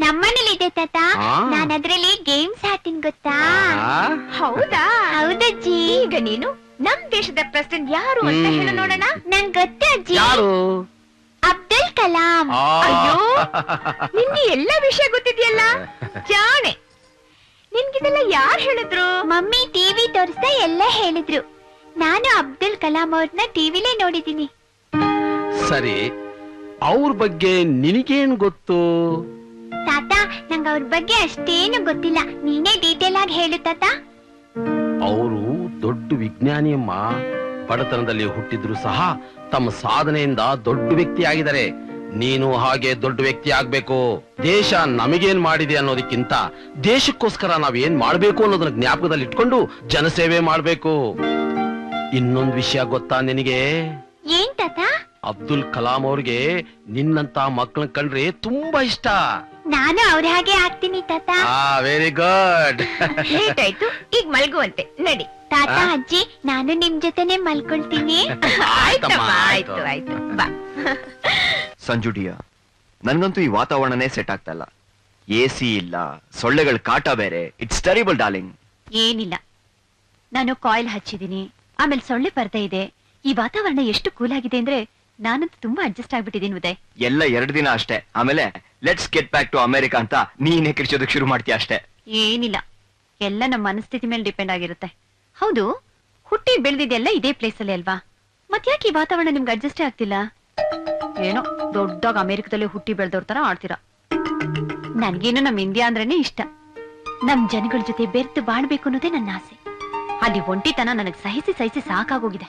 ನಮ್ಮನೇಲಿ ಇದೆ ತಾತ. ನಾನು ಅದ್ರಲ್ಲಿ ಗೇಮ್ಸ್ ಆಡ್ತೀನಿ, ಗೊತ್ತಾ? ಹೌದಾ? ಹೌದಜ್ಜಿ. ಈಗ ನೀನು ನಮ್ ದೇಶದ ಪ್ರೆಸಿಡೆಂಟ್ ಯಾರು ಅಂತ ಹೇಳು ನೋಡೋಣ. ನಂಗ್ ಗೊತ್ತು ಅಜ್ಜಿ. ಯಾರು? ಅಬ್ದುಲ್ ಕಲಾಂ. ಅಯ್ಯೋ, ನಿನ್ಗೆ ಎಲ್ಲ ವಿಷಯ ಗೊತ್ತಿದ್ಯಲ್ಲ, ಜಾಣೆ. ನಿನ್ಗಿದೆಲ್ಲ ಯಾರು ಹೇಳಿದ್ರು? ಮಮ್ಮಿ ಟಿವಿ ತೋರಿಸ್ತಾ ಎಲ್ಲ ಹೇಳಿದ್ರು. ನಾನು ಅಬ್ದುಲ್ ಕಲಾಂ ಅವ್ರನ್ನ ಟಿವಿಲೇ ನೋಡಿದೀನಿ. ಸರಿ, ಅವ್ರ ಬಗ್ಗೆ ನಿನಗೇನ್ ಗೊತ್ತು? ತಾತ, ನಂಗ ಅವ್ರ ಬಗ್ಗೆ ಅಷ್ಟೇನು ಗೊತ್ತಿಲ್ಲ. ನೀನೇ ಡೀಟೇಲ್ ಆಗಿ ಹೇಳು ತಾತ. ಅವರು ದೊಡ್ಡ ವಿಜ್ಞಾನಿಯಮ್ಮ. ಬಡತನದಲ್ಲಿ ಹುಟ್ಟಿದ್ರು ಸಹ ತಮ್ಮ ಸಾಧನೆಯಿಂದ ದೊಡ್ಡ ವ್ಯಕ್ತಿ ಆಗಿದ್ದಾರೆ. ನೀನು ಹಾಗೆ ದೊಡ್ಡ ವ್ಯಕ್ತಿ ಆಗ್ಬೇಕು. ದೇಶ ನಮಗೇನ್ ಮಾಡಿದೆ ಅನ್ನೋದಕ್ಕಿಂತ ದೇಶಕ್ಕೋಸ್ಕರ ನಾವೇನ್ ಮಾಡ್ಬೇಕು ಅನ್ನೋದನ್ನ ಜ್ಞಾಪಕದಲ್ಲಿ ಇಟ್ಕೊಂಡು ಜನಸೇವೆ ಮಾಡ್ಬೇಕು. ಇನ್ನೊಂದ್ ವಿಷಯ ಗೊತ್ತಾ ನಿನಗೆ? ಏನ್ ತಾತ? ಅಬ್ದುಲ್ ಕಲಾಂ ಅವ್ರಿಗೆ ನಿನ್ನಂತ ಮಕ್ಕಳನ್ನ ಕಂಡ್ರೆ ತುಂಬಾ ಇಷ್ಟ. ನಾನು ಅವ್ರ ಹಾಗೆ ಆಗ್ತೀನಿ ತಾತ. Very good. ಲೇಟ್ ಆಯ್ತು, ಈಗ ಮಲ್ಗುವಂತೆ ನಡಿ. ತಾತ, ಅಜ್ಜಿ, ನಾನು ನಿಮ್ ಜೊತೆನೆ ಮಲ್ಕೊಳ್ತೀನಿ. ಆಯ್ತಮ್ಮ, ಆಯ್ತು ಆಯ್ತು, ಬಾ. ಸಂಜು ಡಿಯಾ, ನನ್ಗಂತೂ ಈ ವಾತಾವರಣನೇ ಸೆಟ್ ಆಗ್ತಾ ಇಲ್ಲ. ಎಸಿ ಇಲ್ಲ, ಸೊಳ್ಳೆಗಳ ಕಾಟ ಬೇರೆ. It's terrible darling. ಏನಿಲ್ಲ, ನಾನು ಕಾಯಿಲ್ ಹಚ್ಚಿದೀನಿ, ಆಮೇಲೆ ಸೊಳ್ಳೆ ಪರ್ದೆ ಇದೆ. ಈ ವಾತಾವರಣ ಎಷ್ಟು ಕೂಲ್ ಆಗಿದೆ ಅಂದ್ರೆ ನಾನಂತೂ ತುಂಬಾ ಅಡ್ಜಸ್ಟ್ ಆಗ್ಬಿಟ್ಟಿದ್ದೀನಿ ಉದಯ್. ಎಲ್ಲ 2 ದಿನ ಅಷ್ಟೇ, ಆಮೇಲೆ let's get back to America ಅಂತ ನೀನೇ ಕಿರ್ಚೋದಕ್ಕೆ ಶುರು ಮಾಡ್ತೀಯ ಅಷ್ಟೇ. ಏನಿಲ್ಲ, ಎಲ್ಲ ನಮ್ಮ ಮನಸ್ಥಿತಿ ಮೇಲೆ ಡಿಪೆಂಡ್ ಆಗಿರುತ್ತೆ. ಹೌದು, ಹುಟ್ಟಿ ಬೆಳೆದಿದ್ದೆಲ್ಲ ಇದೇ ಪ್ಲೇಸ್ ಅಲ್ಲಿ ಅಲ್ವಾ? ಮತ್ತ್ಯಾಕೆ ಈ ವಾತಾವರಣ ನಿಮ್ಗೆ ಅಡ್ಜಸ್ಟೇ ಆಗ್ತಿಲ್ಲ? ಏನೋ ದೊಡ್ಡಾಗ ಅಮೆರಿಕದಲ್ಲಿ ಹುಟ್ಟಿ ಬೆಳೆದವ್ರ ತರ ಆಡ್ತೀರಾ. ನನ್ಗೇನು ನಮ್ ಇಂಡಿಯಾ ಅಂದ್ರೇನೆ ಇಷ್ಟ. ನಮ್ ಜನಗಳ ಜೊತೆ ಬೆರ್ತು ಬಾಳ್ಬೇಕು ಅನ್ನೋದೇ ನನ್ನ ಆಸೆ. ಅಲ್ಲಿ ಒಂಟಿತನ ನನಗ್ ಸಹಿಸಿ ಸಹಿಸಿ ಸಾಕಾಗೋಗಿದೆ.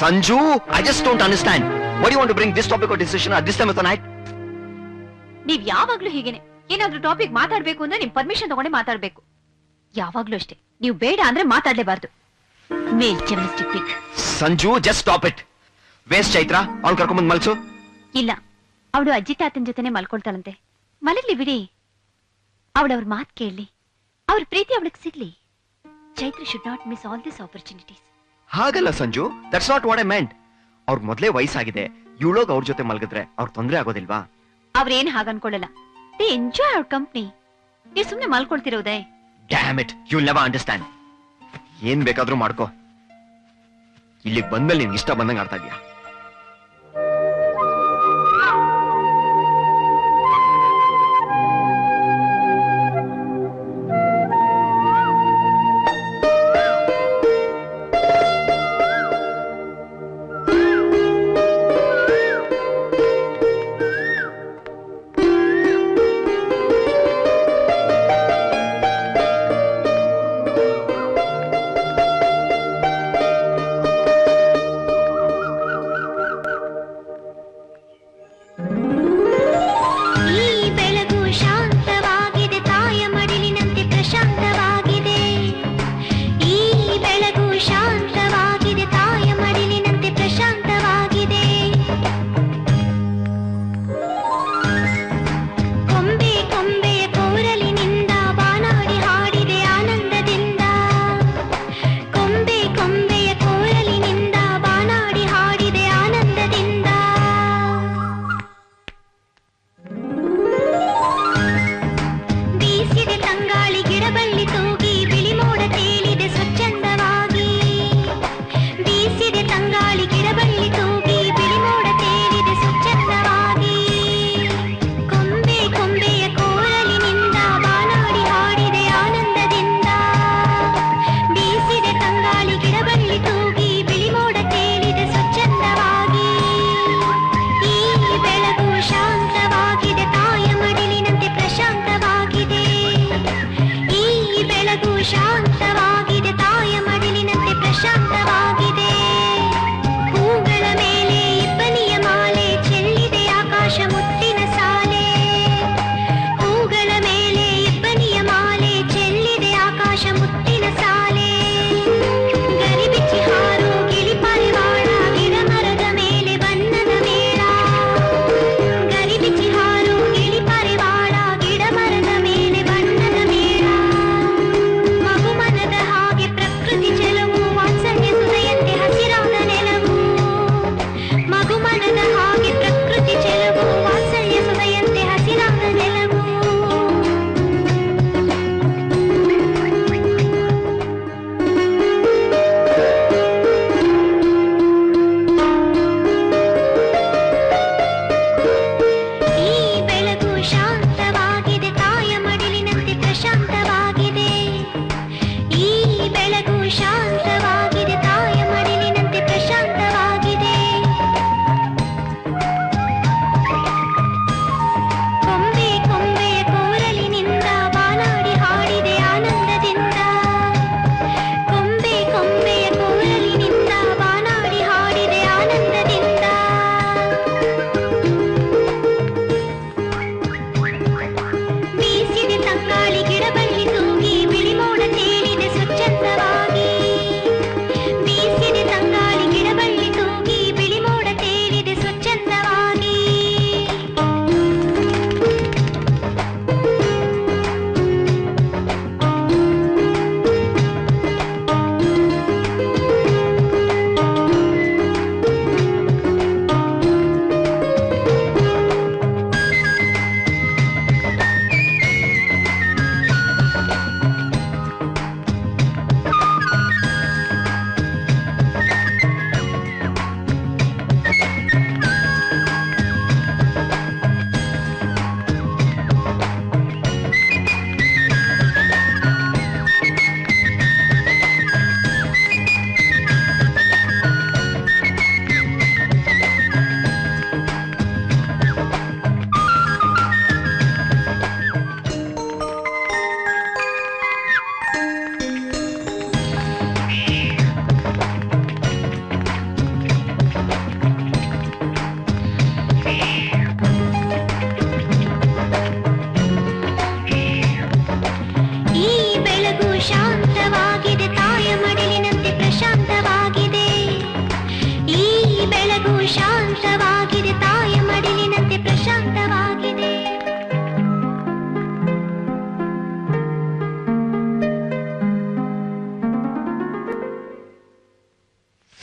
Sanju, I just don't understand. Why do you want to bring this topic or decision at this time of the night? ನೀವ್ ಯಾವಾಗ್ಲೂ ಹೀಗೇನೆ, ಏನಾದ್ರೂ ಟಾಪಿಕ್ ಮಾತಾಡ್ಬೇಕು ಅಂದ್ರೆ ನಿಮ್ ಪರ್ಮಿಷನ್ ತಗೊಂಡೆ ಮಾತಾಡ್ಬೇಕು. ಯಾವಾಗ್ಲೂ ಅಷ್ಟೇ, ನೀವು ಬೇಡ ಅಂದ್ರೆ ಮಾತಾಡ್ಲೇಬಾರ್ದು. Male chauvinistic pig. Sanju, just stop it. Waste Chaitra, ಅವ್ನು ಕರ್ಕೊಂಡ್ಬಂದ್ ಮಲ್ಸು. ಇಲ್ಲ, ಅವಳು ಅಜ್ಜಿ ತಾತನ ಜೊತೆನೆ ಮಲ್ಕೊಳ್ತಾಳಂತೆ. ಮಲಗ್ಲಿ ಬಿಡಿ. ಅವಳವ್ರ ಮಾತ್ ಕೇಳಲಿ, ಅವ್ರ ಪ್ರೀತಿ ಅವಳಿಗೆ ಸಿಗ್ಲಿ. Chaitra should not miss all this opportunities. ಹಾಗಲ್ಲ Sanju, that's not what I meant. ಅವ್ರ ಮೊದ್ಲೇ ವಯಸ್ಸಾಗಿದೆ, ಇವಳೋಗ್ ಅವ್ರ ಜೊತೆ ಮಲಗಿದ್ರೆ ಅವ್ರ ತೊಂದ್ರೆ ಆಗೋದಿಲ್ವಾ? ಅವ್ರೇನ್ ಹಾಗ ಅನ್ಕೊಳ್ಳಲ್ಲ. They enjoy our company. ನೀವ್ ಸುಮ್ನೆ ಮಲ್ಕೊಳ್ತಿರೋದೇ. Damn it, you will never understand. ಏನ್ ಬೇಕಾದ್ರೂ ಮಾಡ್ಕೋ, ಇಲ್ಲಿಗೆ ಬಂದ್ಮೇಲೆ ನಿನ್ಗೆ ಇಷ್ಟ ಬಂದಂಗೆ ಆಡ್ತಾ ಇದೀಯ.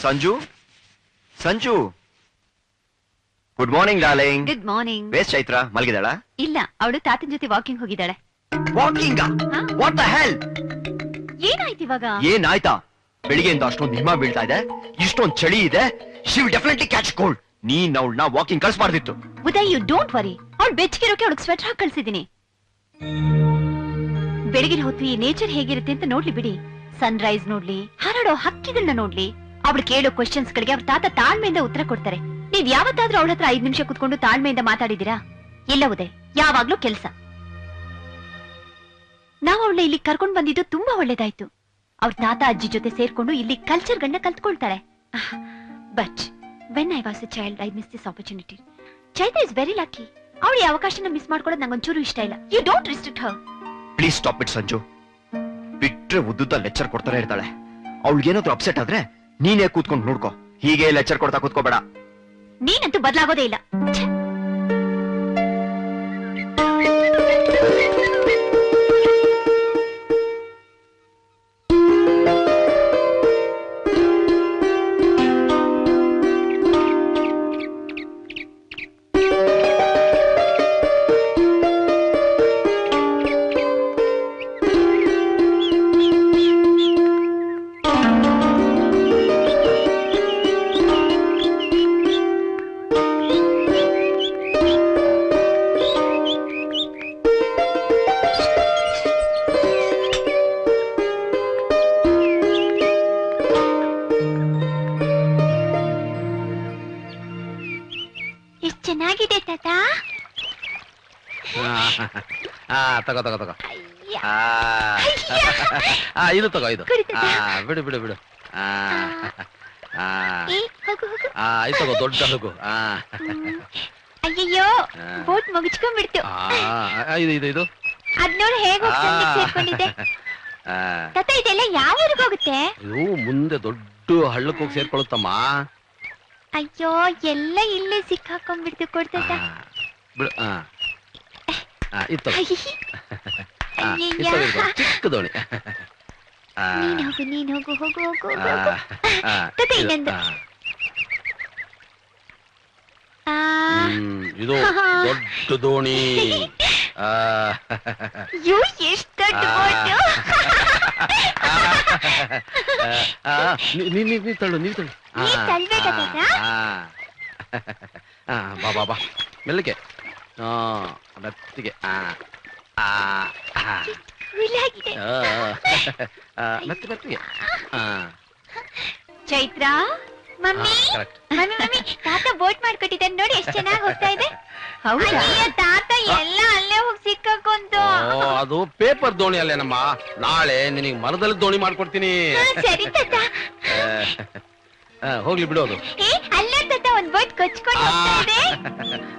Sanju Sanju good morning darling. Good morning. ಬೇಸ್ ಚೈತ್ರ ಮಲಗಿದಾಳ? ಇಲ್ಲ, ಅವಳು ತಾತನ ಜೊತೆ ವಾಕಿಂಗ್ ಹೋಗಿದ್ದಾಳೆ. ವಾಕಿಂಗ್? What the hell? ಏನಾಯ್ತು ಇವಾಗ? ಏನಾಯ್ತಾ? ಬೆಳಿಗ್ಗೆಯಿಂದ ಅಷ್ಟೊಂದು ಹಿಮ ಬೀಳ್ತಾ ಇದೆ, ಇಷ್ಟೊಂದು ಚಳಿ ಇದೆ. She will definitely catch cold. ನೀನ್ ಅವಳನ್ನ ವಾಕಿಂಗ್ ಕಳಿಸಬಾರ್ದಿತ್ತು. Uday, you don't worry. ಅವಳು ಬೆಚ್ಚಗಿರೋಕೆ ಅವಳಿಗೆ ಸ್ವೆಟರ್ ಹಾಕಿ ಕಳ್ಸಿದೀನಿ. ಬೆಳಗಿನ ಹೊತ್ತು ಈ ನೇಚರ್ ಹೇಗಿರುತ್ತೆ ಅಂತ ನೋಡ್ಲಿ ಬಿಡಿ. ಸನ್ ರೈಸ್ ನೋಡ್ಲಿ, ಹಾರಾಡೋ ಹಕ್ಕಿಗಳನ್ನ ನೋಡ್ಲಿ. ಅವಳು ಕೇಳೋ ಕ್ವಶನ್ಸ್ ಗಳಿಗೆ ಅವ್ರ ತಾತ ತಾಳ್ಮೆಯಿಂದ ಉತ್ತರ ಕೊಡ್ತಾರೆ. ನೀವ್ ಯಾವತ್ತಾದ್ರೂ ಅವಳ ಹತ್ರ 5 ನಿಮಿಷ ಕುತ್ಕೊಂಡು ತಾಳ್ಮೆಯಿಂದ ಮಾತಾಡಿದೀರಾ? ಇಲ್ಲ ಉದಯ್, ಯಾವಾಗ್ಲೂ ಕೆಲ್ಸ. ನಾವ್ ಅವಳನ್ನ ಇಲ್ಲಿ ಕರ್ಕೊಂಡ್ ಬಂದಿದ್ದು ತುಂಬಾ ಒಳ್ಳೇದಾಯ್ತು. ಅವ್ರ ತಾತ ಅಜ್ಜಿ ಜೊತೆ ಸೇರ್ಕೊಂಡು ಇಲ್ಲಿ ಕಲ್ಚರ್ಗಳನ್ನ ಕಲ್ತ್ಕೊಳ್ತಾರೆ. But when I was a child I miss this opportunity. Chaitra is very lucky. ಅವಳು ಈ ಅವಕಾಶನ ಮಿಸ್ ಮಾಡ್ಕೊಳ್ಳೋದು ನಂಗೊಂಚೂರು ಇಷ್ಟ ಇಲ್ಲ. You don't restrict her. Please stop it Sanju. ಬಿಟ್ರೆ ಉದ್ದುದ್ದ ಲೆಕ್ಚರ್ ಕೊಡ್ತಾನೆ ಇರ್ತಾಳೆ. ಅವಳಿಗೇನಾದ್ರೂ ಅಪ್ಸೆಟ್ ಆದ್ರೆ ನೀನೇ ಕೂತ್ಕೊಂಡು ನೋಡ್ಕೋ. ಹೀಗೆ ಲೆಕ್ಚರ್ ಕೊಡ್ತಾ ಕೂತ್ಕೋಬೇಡ. ನೀನಂತೂ ಬದಲಾಗೋದೇ ಇಲ್ಲ. ತಗೋ ತಗೋ ತಗೋ. ಇದು ತಗೋ, ಇದು ಬಿಡು ಬಿಡು ಬಿಡು. ಇದು ತಗೋ, ದೊಡ್ಡ ಹಗು. ಅಯ್ಯಯ್ಯೋ, ಬೋಟ್ ಮುಗಿಸ್ಕೊಂಡ್ಬಿಡ್ತು. ಇದು ಇದು ಇದು ಅದ್ ನೋಡಿ ಹೇಗೆ ಸೇರ್ಕೊಂಡಿದೆ. ತಾತ, ಇದೆಲ್ಲ ಯಾವ ಊರಿಗೆ ಹೋಗುತ್ತೆ? ಇದು ಮುಂದೆ ದೊಡ್ಡ ಹಳ್ಳಕ್ಕೆ ಹೋಗಿ ಸೇರ್ಕೊಳ್ಳುತ್ತಮ್ಮ. ಅಯ್ಯೋ, ಎಲ್ಲ ಇಲ್ಲೇ ಸಿಕ್ಕಾಕೊಂಡ್ಬಿಡ್ತು. ಕೊಡ್ತಾತ ಬಿಡು. ಚಿಕ್ಕ ದೋಣಿ. ನೀನ್ ಹೋಗು ಹೋಗು ಹೋಗು ಹೋಗು. ತಾತ, ಇನ್ನೊಂದು. ಇದು ದೊಡ್ಡ ದೋಣಿ. ಅಯ್ಯೋ, ಎಷ್ಟು ದೊಡ್ಡ ಬೋಟು. ನೀ ತಳ್ಳು, ನೀ ತಳ್ಳು. ಬಾ ಬಾ ಬಾ, ಮೆಲ್ಲಗೆ. ಮೆತ್ತಿಗೆ. ಮೆತ್ತ ಮೆತ್ತಿಗೆ. ಚೈತ್ರ, ಮಮ್ಮಿ ಮಮ್ಮಿ ಮಮ್ಮಿ, ತಾತ ಬೋಟ್ ಮಾಡ್ಕೊಟ್ಟಿದ್ದಾನೆ ನೋಡಿ, ಎಷ್ಟು ಚೆನ್ನಾಗಿ ಹೋಗ್ತಾ ಇದೆ. ಹೌದಾ? ತಾತ ಎಲ್ಲ ಅಲ್ಲೇ ಹೋಗಿ ಸಿಕ್ಕಾಕೊಂತು. ಅದು ಪೇಪರ್ ದೋಣಿ ಅಲ್ಲೇನಮ್ಮ. ನಾಳೆ ನಿನಗೆ ಮರದಲ್ಲಿ ದೋಣಿ ಮಾಡ್ಕೊಡ್ತೀನಿ. ಸರಿ ತಾತ. ಹೋಗ್ಲಿ ಬಿಡೋದು. ಅಲ್ಲೇ ತಾತ ಒಂದ್ ಬೋಟ್ ಕೊಚ್ಕೊಂಡು ಹೋಗ್ತಾ ಇದೆ.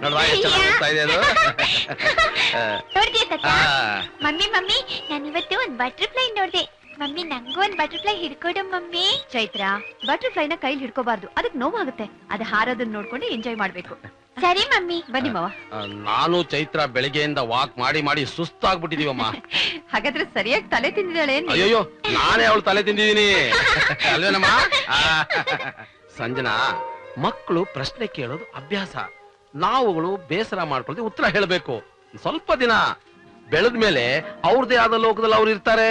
ನೋಡ್ವಾ ಎಷ್ಟು ಚೆನ್ನಾಗಿ ಹೋಗ್ತಾ ಇದೆ ಅದು. ನೋಡ್ತೀಯ ತಾತ? ಮಮ್ಮಿ ಮಮ್ಮಿ, ನಾನು ಇವತ್ತು ಒಂದ್ ಬಟರ್ಫ್ಲೈ ನೋಡ್ದೆ. ಮಮ್ಮಿ, ನಂಗೂ ಒಂದ್ ಬಟರ್ಫ್ಲೈ ಹಿಡ್ಕೊಡು ಮಮ್ಮಿ. ಚೈತ್ರ, ಬಟರ್ಫ್ಲೈನ ಕೈಲಿ ಹಿಡ್ಕೋಬಾರ್ದು, ಅದಕ್ಕೆ ನೋವಾಗುತ್ತೆ. ಅದು ಹಾರೋದನ್ನ ನೋಡ್ಕೊಂಡು ಎಂಜಾಯ್ ಮಾಡ್ಬೇಕು. ಸರಿ ಮಮ್ಮಿ. ಬನ್ನಿ ಮಾವ. ನಾನು ಚೈತ್ರ ಬೆಳಗ್ಗೆಯಿಂದ ವಾಕ್ ಮಾಡಿ ಮಾಡಿ ಸುಸ್ತಾಗ್ಬಿಟ್ಟಿದೀವಮ್ಮ. ಹಾಗಾದ್ರೆ ಸರಿಯಾಗಿ ತಲೆ ತಿಂದಿದ್ದಾಳೆ. ಅಯ್ಯೋ, ನಾನೇ ಅವಳು ತಲೆ ತಿಂದಿದ್ದೀನಿ ಅಲ್ವೇನಮ್ಮ. ಸಂಜನಾ, ಮಕ್ಕಳು ಪ್ರಶ್ನೆ ಕೇಳೋದು ಅಭ್ಯಾಸ. ನಾವುಗಳು ಬೇಸರ ಮಾಡ್ಕೊಳ್ಳದೆ ಉತ್ತರ ಹೇಳಬೇಕು. ಸ್ವಲ್ಪ ದಿನ ಬೆಳೆದ ಮೇಲೆ ಅವ್ರದೇ ಆದ ಲೋಕದಲ್ಲಿ ಅವ್ರು ಇರ್ತಾರೆ.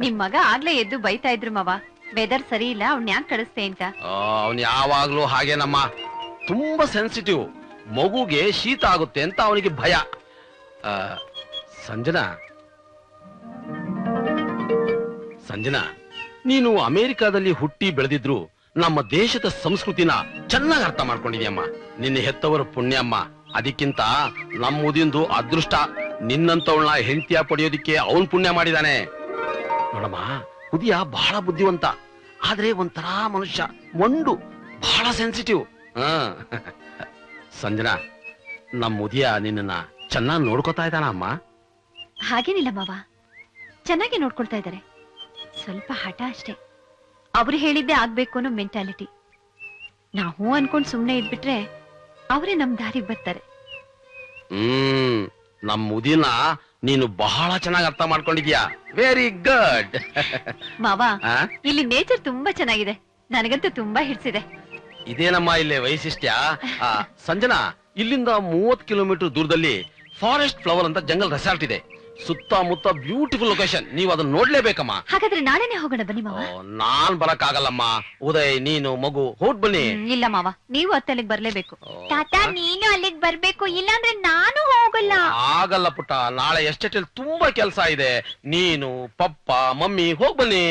ನಿಮ್ ಮಗ ಆಗ್ಲೇ ಎದ್ದು ಬೈತಾ ಇದ್ರು ಮಾವ, ವೆದರ್ ಸರಿ ಇಲ್ಲ, ಅವ್ನ್ ಯಾಕೆ ಕಳಿಸ್ತೆ ಅಂತ. ಅವನ್ ಯಾವಾಗ್ಲೂ ಹಾಗೇನಮ್ಮ, ತುಂಬಾ ಸೆನ್ಸಿಟಿವ್. ಮಗುಗೆ ಶೀತ ಆಗುತ್ತೆ ಅಂತ ಅವನಿಗೆ ಭಯ. ಸಂಜನಾ ಸಂಜನಾ, ನೀನು ಅಮೆರಿಕಾದಲ್ಲಿ ಹುಟ್ಟಿ ಬೆಳೆದಿದ್ರು ನಮ್ಮ ದೇಶದ ಸಂಸ್ಕೃತಿನ ಚೆನ್ನಾಗಿ ಅರ್ಥ ಮಾಡ್ಕೊಂಡಿದ್ಯಮ್ಮ. ನಿನ್ನ ಹೆತ್ತವರ ಪುಣ್ಯಮ್ಮ. ಅದಕ್ಕಿಂತ ನಮ್ಮುದಿಂದು ಅದೃಷ್ಟ. ನಿನ್ನಂತವಳನ್ನ ಹೆಂಡತಿಯ ಪಡೆಯೋದಿಕ್ಕೆ ಅವನ್ ಪುಣ್ಯ ಮಾಡಿದಾನೆ. ನೋಡಮ್ಮ, ಉದಯ ಬಹಳ ಬುದ್ಧಿವಂತ, ಆದ್ರೆ ಒಂಥರ ಮನುಷ್ಯ, ಮೊಂಡು, ಬಹಳ ಸೆನ್ಸಿಟಿವ್. ಸಂಜನಾ, ನಮ್ಮ ಉದಯ ನಿನ್ನ ಚೆನ್ನಾಗಿ ನೋಡ್ಕೋತಾ ಇದ್ದಾನ ಅಮ್ಮ? ಹಾಗೇನಿಲ್ಲ ಮಾವ, ಚೆನ್ನಾಗಿ ನೋಡ್ಕೊಳ್ತಾ ಇದ್ದಾರೆ. ಸ್ವಲ್ಪ ಹಠ ಅಷ್ಟೇ. ಅವ್ರು ಹೇಳಿದ್ದೆ ಆಗ್ಬೇಕು ಅನ್ನೋ ಮೆಂಟಾಲಿಟಿ. ನಾವು ಅನ್ಕೊಂಡ್ ಸುಮ್ನೆ ಇದ್ಬಿಟ್ರೆ ಅವರೇ ನಮ್ ದಾರಿಗೆ ಬರ್ತಾರೆ. ನಮ್ಮ ಉದಿನ ನೀನು ಬಹಳ ಚೆನ್ನಾಗಿ ಅರ್ಥ ಮಾಡ್ಕೊಂಡಿದ್ಯಾ. ವೆರಿ ಗುಡ್ ಮಾವ. ಇಲ್ಲಿ ನೇಚರ್ ತುಂಬಾ ಚೆನ್ನಾಗಿದೆ. ನನಗಂತೂ ತುಂಬಾ ಹಿಡ್ಸಿದೆ. ಇದೇನಮ್ಮ ಇಲ್ಲಿ ವೈಶಿಷ್ಟ್ಯ. ಸಂಜನಾ, ಇಲ್ಲಿಂದ 30 ಕಿಲೋಮೀಟರ್ ದೂರದಲ್ಲಿ ಫಾರೆಸ್ಟ್ ಫ್ಲವರ್ ಅಂತ ಜಂಗಲ್ ರೆಸಾರ್ಟ್ ಇದೆ. ಸುತ್ತಮುತ್ತ ಬ್ಯೂಟಿಫುಲ್ ಲೊಕೇಶನ್. ನೀವು ಅದನ್ನ ನೋಡ್ಲೇಬೇಕಮ್ಮ. ಹಾಗಾದ್ರೆ ನಾಳೆನೆ ಹೋಗೋಣ ಬನ್ನಿ ಮಾವ. ನಾನ್ ಬರಕ್ಕಾಗಲ್ಲಮ್ಮ. ಉದಯ್, ನೀನು, ಮಗು ಹೋಗ್ ಬನ್ನಿ. ಇಲ್ಲ ಮಾವ, ನೀವು ಅಲ್ಲಿಗೆ ಬರ್ಲೇಬೇಕು. ತಾತ ನೀನು ಅಲ್ಲಿಗೆ ಬರ್ಬೇಕು, ಇಲ್ಲಾಂದ್ರೆ ನಾನು ಹೋಗಲ್ಲ. ಆಗಲ್ಲ ಪುಟ್ಟ, ನಾಳೆ ಎಸ್ಟೇಟಲ್ಲಿ ತುಂಬಾ ಕೆಲಸ ಇದೆ. ನೀನು, ಪಪ್ಪ, ಮಮ್ಮಿ ಹೋಗ್ ಬನ್ನಿ.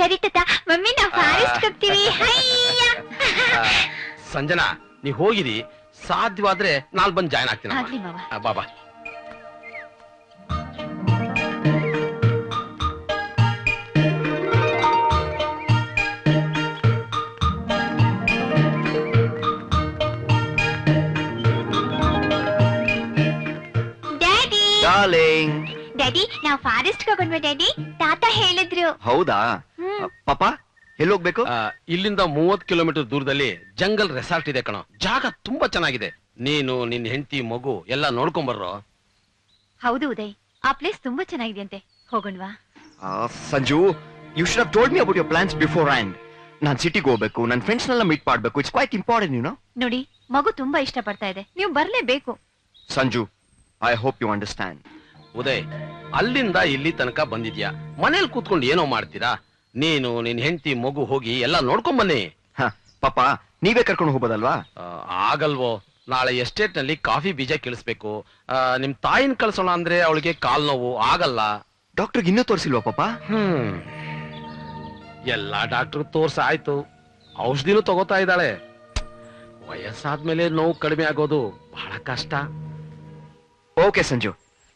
ಸರಿ ತಾತ. ಮಮ್ಮಿ ನಾವು ಫಾರೆಸ್ಟ್ ಹೋಗ್ತೀವಿ. ಸಂಜನಾ, ನೀವ್ ಹೋಗಿರಿ. ಸಾಧ್ಯವಾದ್ರೆ ನಾಲ್ ಬಂದ್ ಜಾಯ್ನ್ ಆಗ್ತೀನಿ. ಆಗ್ಲಿ ಮಾವ. ಬಾಬಾ. ಡಾರ್ಲಿಂಗ್. ಡ್ಯಾಡಿ ನಾವು ಫಾರೆಸ್ಟ್ ಹೋಗೋಣ ಡ್ಯಾಡಿ, ತಾತ ಹೇಳಿದ್ರು. ಹೌದಾ ಪಾಪ, ಎಲ್ಲಿ ಹೋಗ್ಬೇಕು? ಇಲ್ಲಿಂದ 30 ಕಿಲೋಮೀಟರ್ ದೂರದಲ್ಲಿ ಜಂಗಲ್ ರೆಸಾರ್ಟ್ ಇದೆ ಕಣೋ. ಜಾಗ ತುಂಬಾ ಚೆನ್ನಾಗಿದೆ. ನೀನು, ನಿನ್ ಹೆಂಡತಿ, ಮಗು ಎಲ್ಲ ನೋಡ್ಕೊಂಬರ್ರೋ. ಹೌದು ಉದಯ್, ಆ ಪ್ಲೇಸ್ ತುಂಬಾ ಚೆನ್ನಾಗಿದೆಯಂತೆ. ಹೋಗೋಣವಾ? Sanju, you should have told me about your plans beforehand. ನಾನ್ ಸಿಟಿಗೆ ಹೋಗ್ಬೇಕು, ನನ್ನ ಫ್ರೆಂಡ್ಸ್ ನೆಲ್ಲ ಮೀಟ್ ಮಾಡ್ಬೇಕು. It's quite important, you know. ನೋಡಿ, ಮಗು ತುಂಬಾ ಇಷ್ಟ ಪಡ್ತಾ ಇದೆ, ನೀವು ಬರ್ಲೇಬೇಕು. Sanju, I hope you understand. Uday, ಅಲ್ಲಿಂದ ಇಲ್ಲಿ ತನಕ ಬಂದಿದ್ಯಾ, ಮನೇಲಿ ಕೂತ್ಕೊಂಡು ಏನೋ ಮಾಡ್ತೀರಾ? ನೀನು, ನಿನ್ ಹೆಂಡತಿ, ಮಗು ಹೋಗಿ ಎಲ್ಲ ನೋಡ್ಕೊಂಡ್ ಬನ್ನಿ. ಪಾಪ, ನೀವೇ ಕರ್ಕೊಂಡು ಹೋಗ್ಬೋದಲ್ವಾ? ಆಗಲ್ವೋ, ನಾಳೆ ಎಸ್ಟೇಟ್ ನಲ್ಲಿ ಕಾಫಿ ಬೀಜ ಕಳಿಸ್ಬೇಕು. ನಿಮ್ ತಾಯಿನ ಕಳ್ಸೋಣ ಅಂದ್ರೆ ಅವಳಿಗೆ ಕಾಲ್ ನೋವು, ಆಗಲ್ಲ. ಡಾಕ್ಟರ್ಗೆ ಇನ್ನೂ ತೋರಿಸಿಲ್ವಾ ಪಾಪ? ಎಲ್ಲಾ ಡಾಕ್ಟರ್ ತೋರ್ಸ ಆಯ್ತು, ಔಷಧಿನೂ ತಗೋತಾ ಇದ್ದಾಳೆ. ವಯಸ್ಸಾದ್ಮೇಲೆ ನೋವು ಕಡಿಮೆ ಆಗೋದು ಬಹಳ ಕಷ್ಟ. ಓಕೆ ಸಂಜು,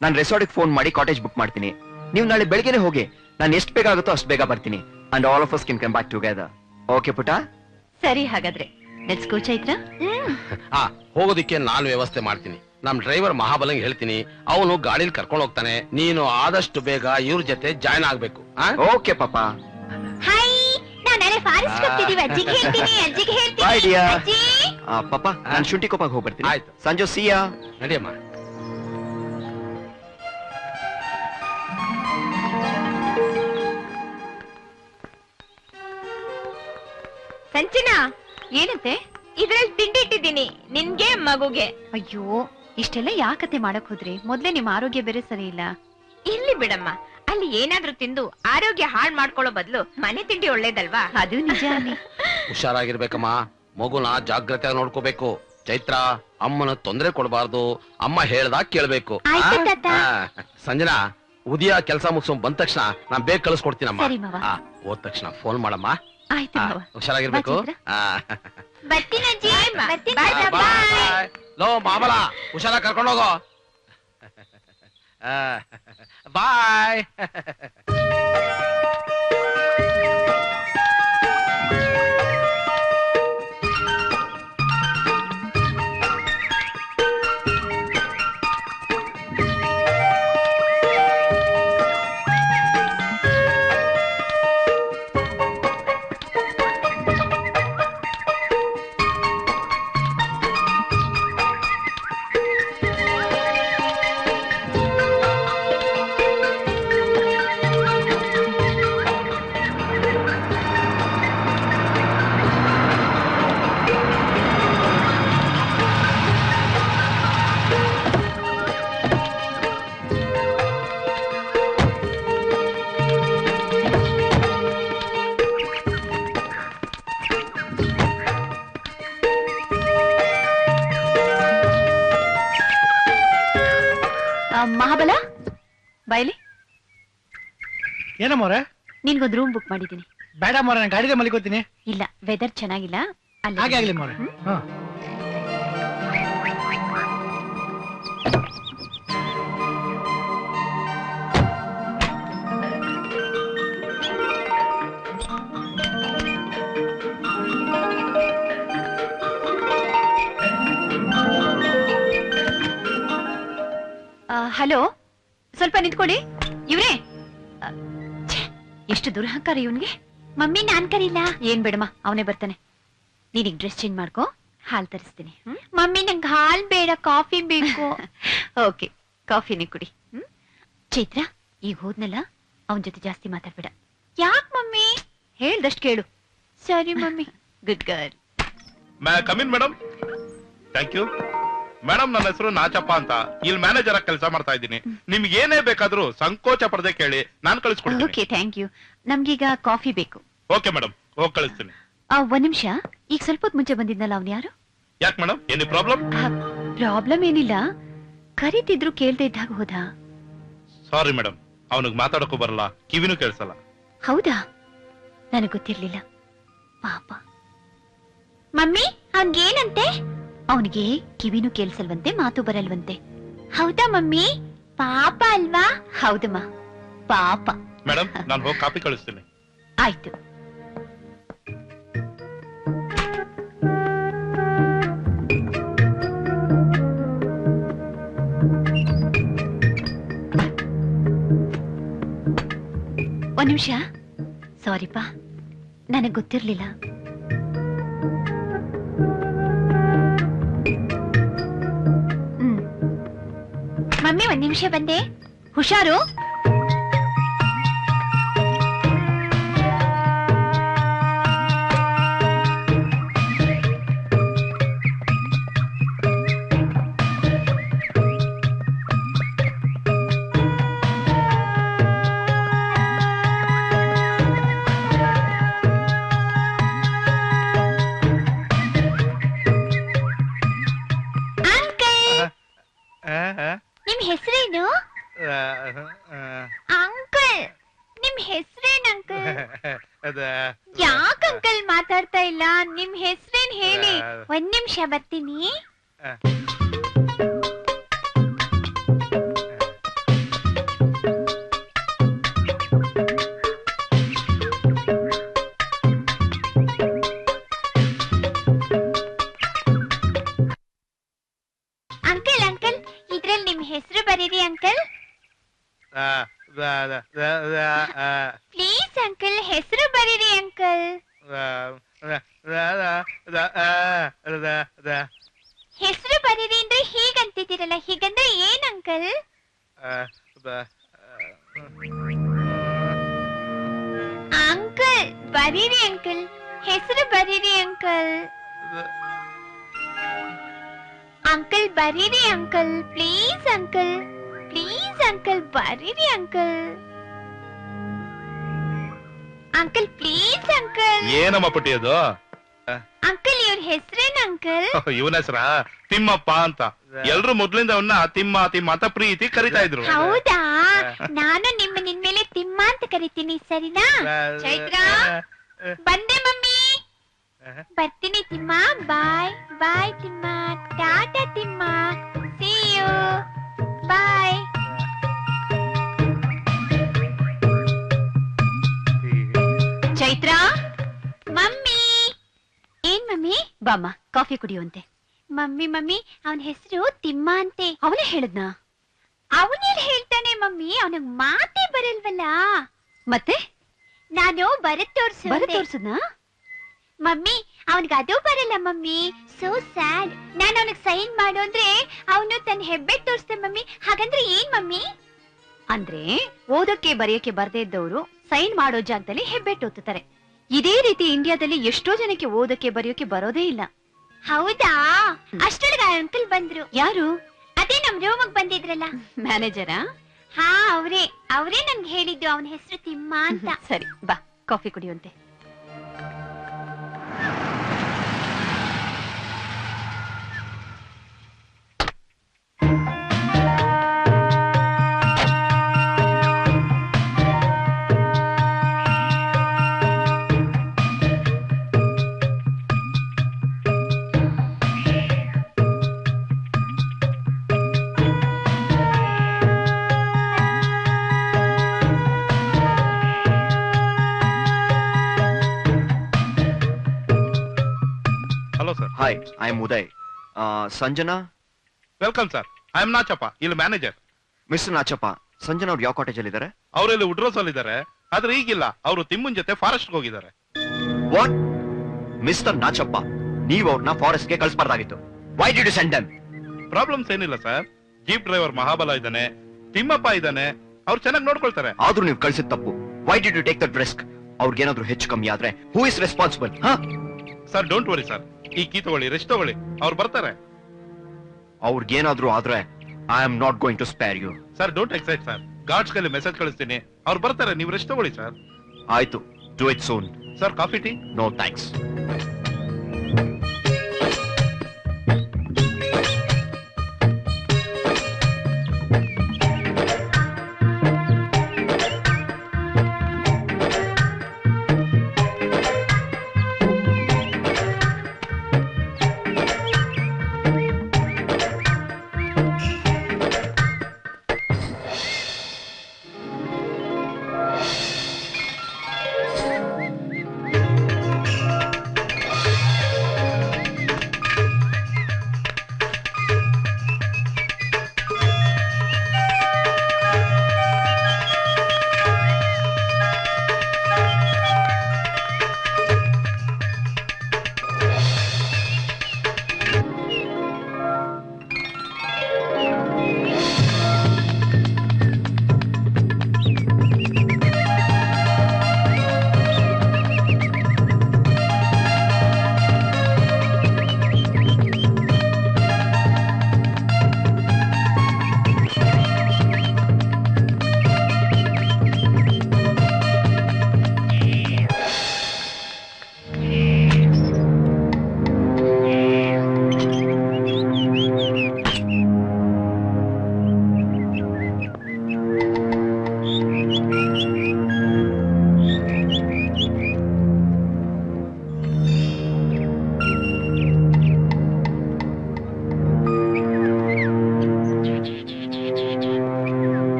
ನಾನು ರೆಸಾರ್ಟ್ಗೆ ಫೋನ್ ಮಾಡಿ ಕಾಟೇಜ್ ಬುಕ್ ಮಾಡ್ತೀನಿ. ನೀವು ನಾಳೆ ಬೆಳಗ್ಗೆನೆ ಹೋಗಿ, ನಾನು ಎಷ್ಟು ಬೇಗ ಆಗುತ್ತೋ ಅಷ್ಟು ಬೇಗ ಬರ್ತೀನಿ. And all of us can come back together. Okay ಪುಟ? ಸರಿ, ಹಾಗಾದ್ರೆ ಲೆಟ್ಸ್ ಗೋ ಚೈತ್ರ. ಹೋಗೋದಿಕ್ಕೆ ನಾನು ವ್ಯವಸ್ಥೆ ಮಾಡ್ತೀನಿ. ನಮ್ ಡ್ರೈವರ್ ಮಹಾಬಲಂಗ್ ಹೇಳ್ತೀನಿ, ಅವನು ಗಾಡಿಲಿ ಕರ್ಕೊಂಡು ಹೋಗ್ತಾನೆ. ನೀನು ಆದಷ್ಟು ಬೇಗ ಇವ್ರ ಜೊತೆ ಜಾಯ್ನ್ ಆಗ್ಬೇಕು. ಓಕೆ ಪಾಪ. ಹಾಯ್, ನಾವು ನಾಳೆ ಫಾರೆಸ್ಟ್ ಹೋಗ್ತಿದೀವಿ. ಅಜ್ಜಿಗೆ ಹೇಳ್ತೀನಿ, ಅಜ್ಜಿಗೆ ಹೇಳ್ತೀನಿ. Bye, dear. ಅಜ್ಜಿ. ಪಾಪ, ನಾನು ಶುಂಠಿಕೊಪ್ಪಗೆ ಹೋಗಿ ಬರ್ತೀನಿ. ಆಯ್ತು. ಸಂಜು, ಸಿಯಾ. ನಡಿಯಮ್ಮ. ಸಂಚನಾ, ಏನಂತೆ? ಇದ್ರಲ್ಲಿ ತಿಂಡಿ ಇಟ್ಟಿದ್ದೀನಿ, ನಿನ್ಗೆ ಮಗುಗೆ. ಅಯ್ಯೋ, ಇಷ್ಟೆಲ್ಲ ಯಾಕತೆ ಮಾಡಕ್ ಹೋದ್ರಿ? ಮೊದ್ಲೇ ನಿಮ್ ಆರೋಗ್ಯ ಬೇರೆ ಸರಿ ಇಲ್ಲ. ಇರ್ಲಿ ಬಿಡಮ್ಮ, ಅಲ್ಲಿ ಏನಾದ್ರೂ ತಿಂದು ಆರೋಗ್ಯ ಹಾಳ್ ಮಾಡ್ಕೊಳ್ಳೋ ಬದಲು ಮನೆ ತಿಂಡಿ ಒಳ್ಳೇದಲ್ವಾ? ಅದು ನಿಜ ಅನ್ನಿ. ಹುಷಾರಾಗಿರ್ಬೇಕಮ್ಮ. ಮಗುನ ಜಾಗ್ರತೆಯಾಗಿ ನೋಡ್ಕೋಬೇಕು. ಚೈತ್ರ, ಅಮ್ಮನ ತೊಂದರೆ ಕೊಡಬಾರ್ದು. ಅಮ್ಮ ಹೇಳ್ದಾಗ ಕೇಳ್ಬೇಕು. ಆಯ್ತು ತಾತ. ಸಂಜನಾ, ಉದಯ ಕೆಲಸ ಮುಗಿಸ್ಕೊಂಡ್ ಬಂದ ತಕ್ಷಣ ನಾನ್ ಬೇಗ ಕಳಿಸ್ಕೊಡ್ತೀನಮ್ಮ. ಸರಿ ಮಾವ. ಹೋದ ತಕ್ಷಣ ಫೋನ್ ಮಾಡಮ್ಮ. ಆಯ್ತು ಮಾವ. ಹುಷಾರಾಗಿರ್ಬೇಕು. ಬಾ ಬರ್ತೀನಿ ಅಜ್ಜಿ, ಬರ್ತೀನಿ Bye, ತಾತ, bye. bye. ಲೋ ಮಾಮಲ, ಹುಷಾರಾಗಿ ಕರ್ಕೊಂಡೋಗೋ. ಬಾಯ್. ಮಹಾಬಲ, ಬಾಯ್ಲಿ. ಏನಮ್ಮವ್ರೆ? ನಿನ್ಗೊಂದು ರೂಮ್ ಬುಕ್ ಮಾಡಿದ್ದೀನಿ. ಬೇಡ ಮೋರೆ, ನಾನು ಗಾಡಿಗೆ ಮಲಿಕೋತೀನಿ. ಇಲ್ಲ, ವೆದರ್ ಚೆನ್ನಾಗಿಲ್ಲ. ಹಾಗೆ ಆಗ್ಲಿ ಮೋರೆ. ಹಲೋ, ಸ್ವಲ್ಪ ನಿಂತ್ಕೊಳ್ಳಿ. ಇವ್ರೇ, ಎಷ್ಟು ದುರಹಂಕಾರ ಇವನ್ಗೆ. ಮಮ್ಮಿ ನಾನ್ ಕರೀಲ. ಏನ್ ಬೇಡಮ್ಮ, ಅವನೇ ಬರ್ತಾನೆ. ನೀನೀಗ ಡ್ರೆಸ್ ಚೇಂಜ್ ಮಾಡ್ಕೋ, ಹಾಲ್ ತರಿಸ್ತೀನಿ. ಮಮ್ಮಿ ನಂಗೆ ಹಾಲ್ ಬೇಡ, ಕಾಫಿ ಬೇಕು. ಓಕೆ, ಕಾಫಿನೇ ಕುಡಿ. ಚೈತ್ರ, ಈಗ ಹೋದ್ನಲ್ಲ, ಅವನ್ ಜೊತೆ ಜಾಸ್ತಿ ಮಾತಾಡ್ಬೇಡ. ಯಾಕ್ ಮಮ್ಮಿ? ಹೇಳ್ದಷ್ಟು ಕೇಳು. ಸರಿ mummy. Good girl. Come in madam. Thank you madam. ನನ್ನ ಹೆಸರು ನಾಚಪ್ಪ ಅಂತ, ಇಲ್ಲಿ ಮ್ಯಾನೇಜರ್ ಆಗಿ ಕೆಲಸ ಮಾಡ್ತಾ ಇದ್ದೀನಿ. ನಿಮ್ಗೆ ಏನೇ ಬೇಕಾದ್ರೂ ಸಂಕೋಚ ಪಡದೆ ಕೇಳಿ, ನಾನು ಕಳಿಸ್ಕೊಡ್ತೀನಿ. Okay, thank you. ನಮ್ಗೀಗ ಕಾಫಿ ಬೇಕು. ಓಕೆ ಮೇಡಮ್, ಹೋಗಿ ಕಳಿಸ್ತೀನಿ. ಒಂದ್ ನಿಮಿಷ, ಈಗ ಸ್ವಲ್ಪ ಹೊತ್ತು ಮುಂಚೆ ಬಂದಿದ್ನಲ್ಲ ಅವ್ನು ಯಾರು? ಯಾಕೆ ಮೇಡಮ್, ಏನಿ ಪ್ರಾಬ್ಲಮ್? ಪ್ರಾಬ್ಲಮ್ ಏನಿಲ್ಲ, ಕರೀತಿದ್ರು ಕೇಳ್ದೆ ಇದ್ದಾಗ ಹೋದ. ಸಾರಿ ಮೇಡಮ್, ಅವನಿಗೆ ಮಾತಾಡಕ್ಕೂ ಬರಲ್ಲ, ಕಿವಿನೂ ಕೇಳಿಸಲ್ಲ. ಹೌದಾ? ನನಗ್ ಗೊತ್ತಿರ್ಲಿಲ್ಲ, ಪಾಪ. ಮಮ್ಮಿ ಅವ್ನ್ಗೇನಂತೆ? ಅವನಿಗೆ ಕಿವಿನೂ ಕೇಳಿಸಲ್ವಂತೆ, ಮಾತು ಬರಲ್ವಂತೆ. ಹೌದಾ ಮಮ್ಮಿ? ಪಾಪ ಅಲ್ವಾ? ಹೌದಮ್ಮ, ಪಾಪ. ಮೇಡಮ್, ನಾನು ಹೋಗಿ ಕಾಪಿ ಕಳಿಸ್ತೀನಿ. ಆಯ್ತು. ಒಂದ್ ನಿಮಿಷ. ಸಾರಿಪಾ, ನನಗ್ ಗೊತ್ತಿರ್ಲಿಲ್ಲ. ಮಮ್ಮಿ ಒಂದ್ ನಿಮಿಷ ಬಂದೆ. ಹುಷಾರು. ನಿಮ್ ಹೆಸರೇನು? ಅಂಕಲ್, ನಿಮ್ ಹೆಸರೇನ್ ಅಂಕಲ್? ಯಾಕ ಅಂಕಲ್ ಮಾತಾಡ್ತಾ ಇಲ್ಲ? ನಿಮ್ ಹೆಸರೇನ್ ಹೇಳಿ. ಒಂದ್ ನಿಮಿಷ ಬರ್ತೀನಿ. ಅಂಕಲ್ ಅಂಕಲ್, ಇದ್ರಲ್ಲಿ ನಿಮ್ ಹೆಸರು ಬರೀರಿ ಅಂಕಲ್. ಪ್ಲೀಸ್ ಅಂಕಲ್, ಹೆಸರು ಬರೀರಿ ಅಂಕಲ್. ಹೆಸರು ಬರೀರಿ ಅಂದ್ರೆ ಹೀಗಂತಿದ್ದೀರಲ್ಲ, ಹೀಗಂದ್ರೆ ಏನ್ ಅಂಕಲ್? ಅಂಕಲ್ ಬರೀರಿ ಅಂಕಲ್, ಹೆಸರು ಬರೀರಿ ಅಂಕಲ್. ಅಂಕಲ್ ಬರೀರಿ uncle, please uncle, please uncle ಬರೀರಿ ಅಂಕಲ್. Uncle please uncle. ಏನಮ್ಮ ಪುಟ್ಟಿ ಅದು? ಅಂಕಲ್ ಇವ್ರ ಹೆಸರೇನ್ ಅಂಕಲ್? ಇವನ ಹೆಸರ ತಿಮ್ಮಪ್ಪ ಅಂತ. ಎಲ್ರು ಮೊದ್ಲಿಂದ ಅವನ್ನ ತಿಮ್ಮ ತಿಮ್ಮ ಅಂತ ಪ್ರೀತಿ ಕರಿತಾ ಇದ್ರು. ಹೌದಾ? ನಾನು ನಿಮ್ಮ ನಿನ್ಮೇಲೆ ತಿಮ್ಮ ಅಂತ ಕರಿತೀನಿ, ಸರಿನಾ? ಚೈತ್ರ ಬಂದೆ ಮಮ್ಮಿ. ಬರ್ತೀನಿ Timma. Bye bye Timma. Tata Timma. See you. Bye. Chaitra. Mummy. ಏನ್ ಮಮ್ಮಿ? ಬಾಮ್ಮ, ಕಾಫಿ ಕುಡಿಯುವಂತೆ. ಮಮ್ಮಿ ಮಮ್ಮಿ, ಅವನ ಹೆಸರು ತಿಮ್ಮ ಅಂತೆ. ಅವನೇ ಹೇಳದ್ನಾ? ಅವನೇನ್ ಹೇಳ್ತಾನೆ ಮಮ್ಮಿ, ಅವನಿಗೆ ಮಾತೇ ಬರಲ್ವಲ್ಲ. ಮತ್ತೆ ನಾನು ಬರತ್ ತೋರ್ಸದ್ನಾ? ಮಮ್ಮಿ ಅವನಿಗೆ ಅದು ಬರಲ್ಲ ಮಮ್ಮಿ. So sad. ನಾನು ಅವನಿಗೆ ಸೈನ್ ಮಾಡು ಅಂದ್ರೆ ಅವನು ತನ್ನ ಹೆಬ್ಬೆಟ್ ತೋರಿಸ್ತೆ ಮಮ್ಮಿ. ಹಾಗಂದ್ರೆ ಏನ್ ಮಮ್ಮಿ? ಅಂದ್ರೆ ಓದಕ್ಕೆ ಬರೆಯಕ್ಕೆ ಬರ್ದೇ ಇದ್ದವರು ಸೈನ್ ಮಾಡೋ ಜಾಗದಲ್ಲಿ ಹೆಬ್ಬೆಟ್ಟು ಒತ್ತುತ್ತಾರೆ. ಇದೇ ರೀತಿ ಇಂಡಿಯಾದಲ್ಲಿ ಎಷ್ಟೋ ಜನಕ್ಕೆ ಓದಕ್ಕೆ ಬರೆಯೋಕೆ ಬರೋದೇ ಇಲ್ಲ. ಹೌದಾ? ಅಷ್ಟೊಳಗ ಅಂಕಲ್ ಬಂದ್ರು. ಯಾರು? ಅದೇ ನಮ್ ರೂಮಿಗೆ ಬಂದಿದ್ರಲ್ಲ, ಮ್ಯಾನೇಜರಾ? ಹಾ ಅವರೇ ನನ್ಗೆ ಹೇಳಿದ್ದು ಅವನ ಹೆಸರು ತಿಮ್ಮ ಅಂತ. ಸರಿ ಬಾ, ಕಾಫಿ ಕುಡಿಯುವಂತೆ. Hi, I am Uday. Sanjana? Welcome sir, I am Nachappa, ಇಲ್ಲಿ ಮ್ಯಾನೇಜರ್. ಮಿಸ್ಟರ್ ನಾಚಪ್ಪ, ಸಂಜನಾ ಅವ್ರು ಯಾವ ಕಾಟೇಜ್ ಅಲ್ಲಿ ಇದ್ದಾರೆ? ಅವರಲ್ಲಿ ಉಡ್ರೋಸ್ ಅಲ್ಲಿ ಇದ್ದಾರೆ, ಆದ್ರೆ ಈಗಿಲ್ಲ. ಅವರು ತಿಮ್ಮನ್ ಜೊತೆ ಫಾರೆಸ್ಟ್ ಹೋಗಿದ್ದಾರೆ. ವಾಟ್? ಮಿಸ್ಟರ್ ನಾಚಪ್ಪ, ನೀವು ಅವ್ರನ್ನ ಫಾರೆಸ್ಟ್ ಗೆ ಕಳಿಸಬಾರ್ದಾಗಿತ್ತು. Why did you send them? Problems ಏನಿಲ್ಲ ಸರ್. ಜೀಪ್ ಡ್ರೈವರ್ ಮಹಾಬಲ ಇದ್ದಾನೆ, ತಿಮ್ಮಪ್ಪ ಇದ್ದಾನೆ, ಅವ್ರು ಚೆನ್ನಾಗಿ ನೋಡ್ಕೊಳ್ತಾರೆ. ಆದ್ರೂ ನೀವು ಕಳಿಸಿದ ತಪ್ಪು. Why did you take that risk? ಅವ್ರಿಗೇನಾದ್ರೂ ಹೆಚ್ಚು ಕಮ್ಮಿ ಆದ್ರೆ who is responsible? Sir don't worry sir, ಈ ಕೀ ತಗೊಳ್ಳಿ, ರೆಸ್ಟ್ ತಗೊಳ್ಳಿ, ಅವ್ರು ಬರ್ತಾರೆ. ಅವ್ರಿಗೇನಾದ್ರೂ ಆದ್ರೆ I am not going to spare you. Sir don't excite sir, guards ಕೈಲಿ ಮೆಸೇಜ್ ಕಳಿಸ್ತೀನಿ, ಅವ್ರು ಬರ್ತಾರೆ, ನೀವು ರೆಸ್ಟ್ ತಗೊಳ್ಳಿ ಸರ್. ಆಯ್ತು, do it soon. Sir coffee tea? No thanks.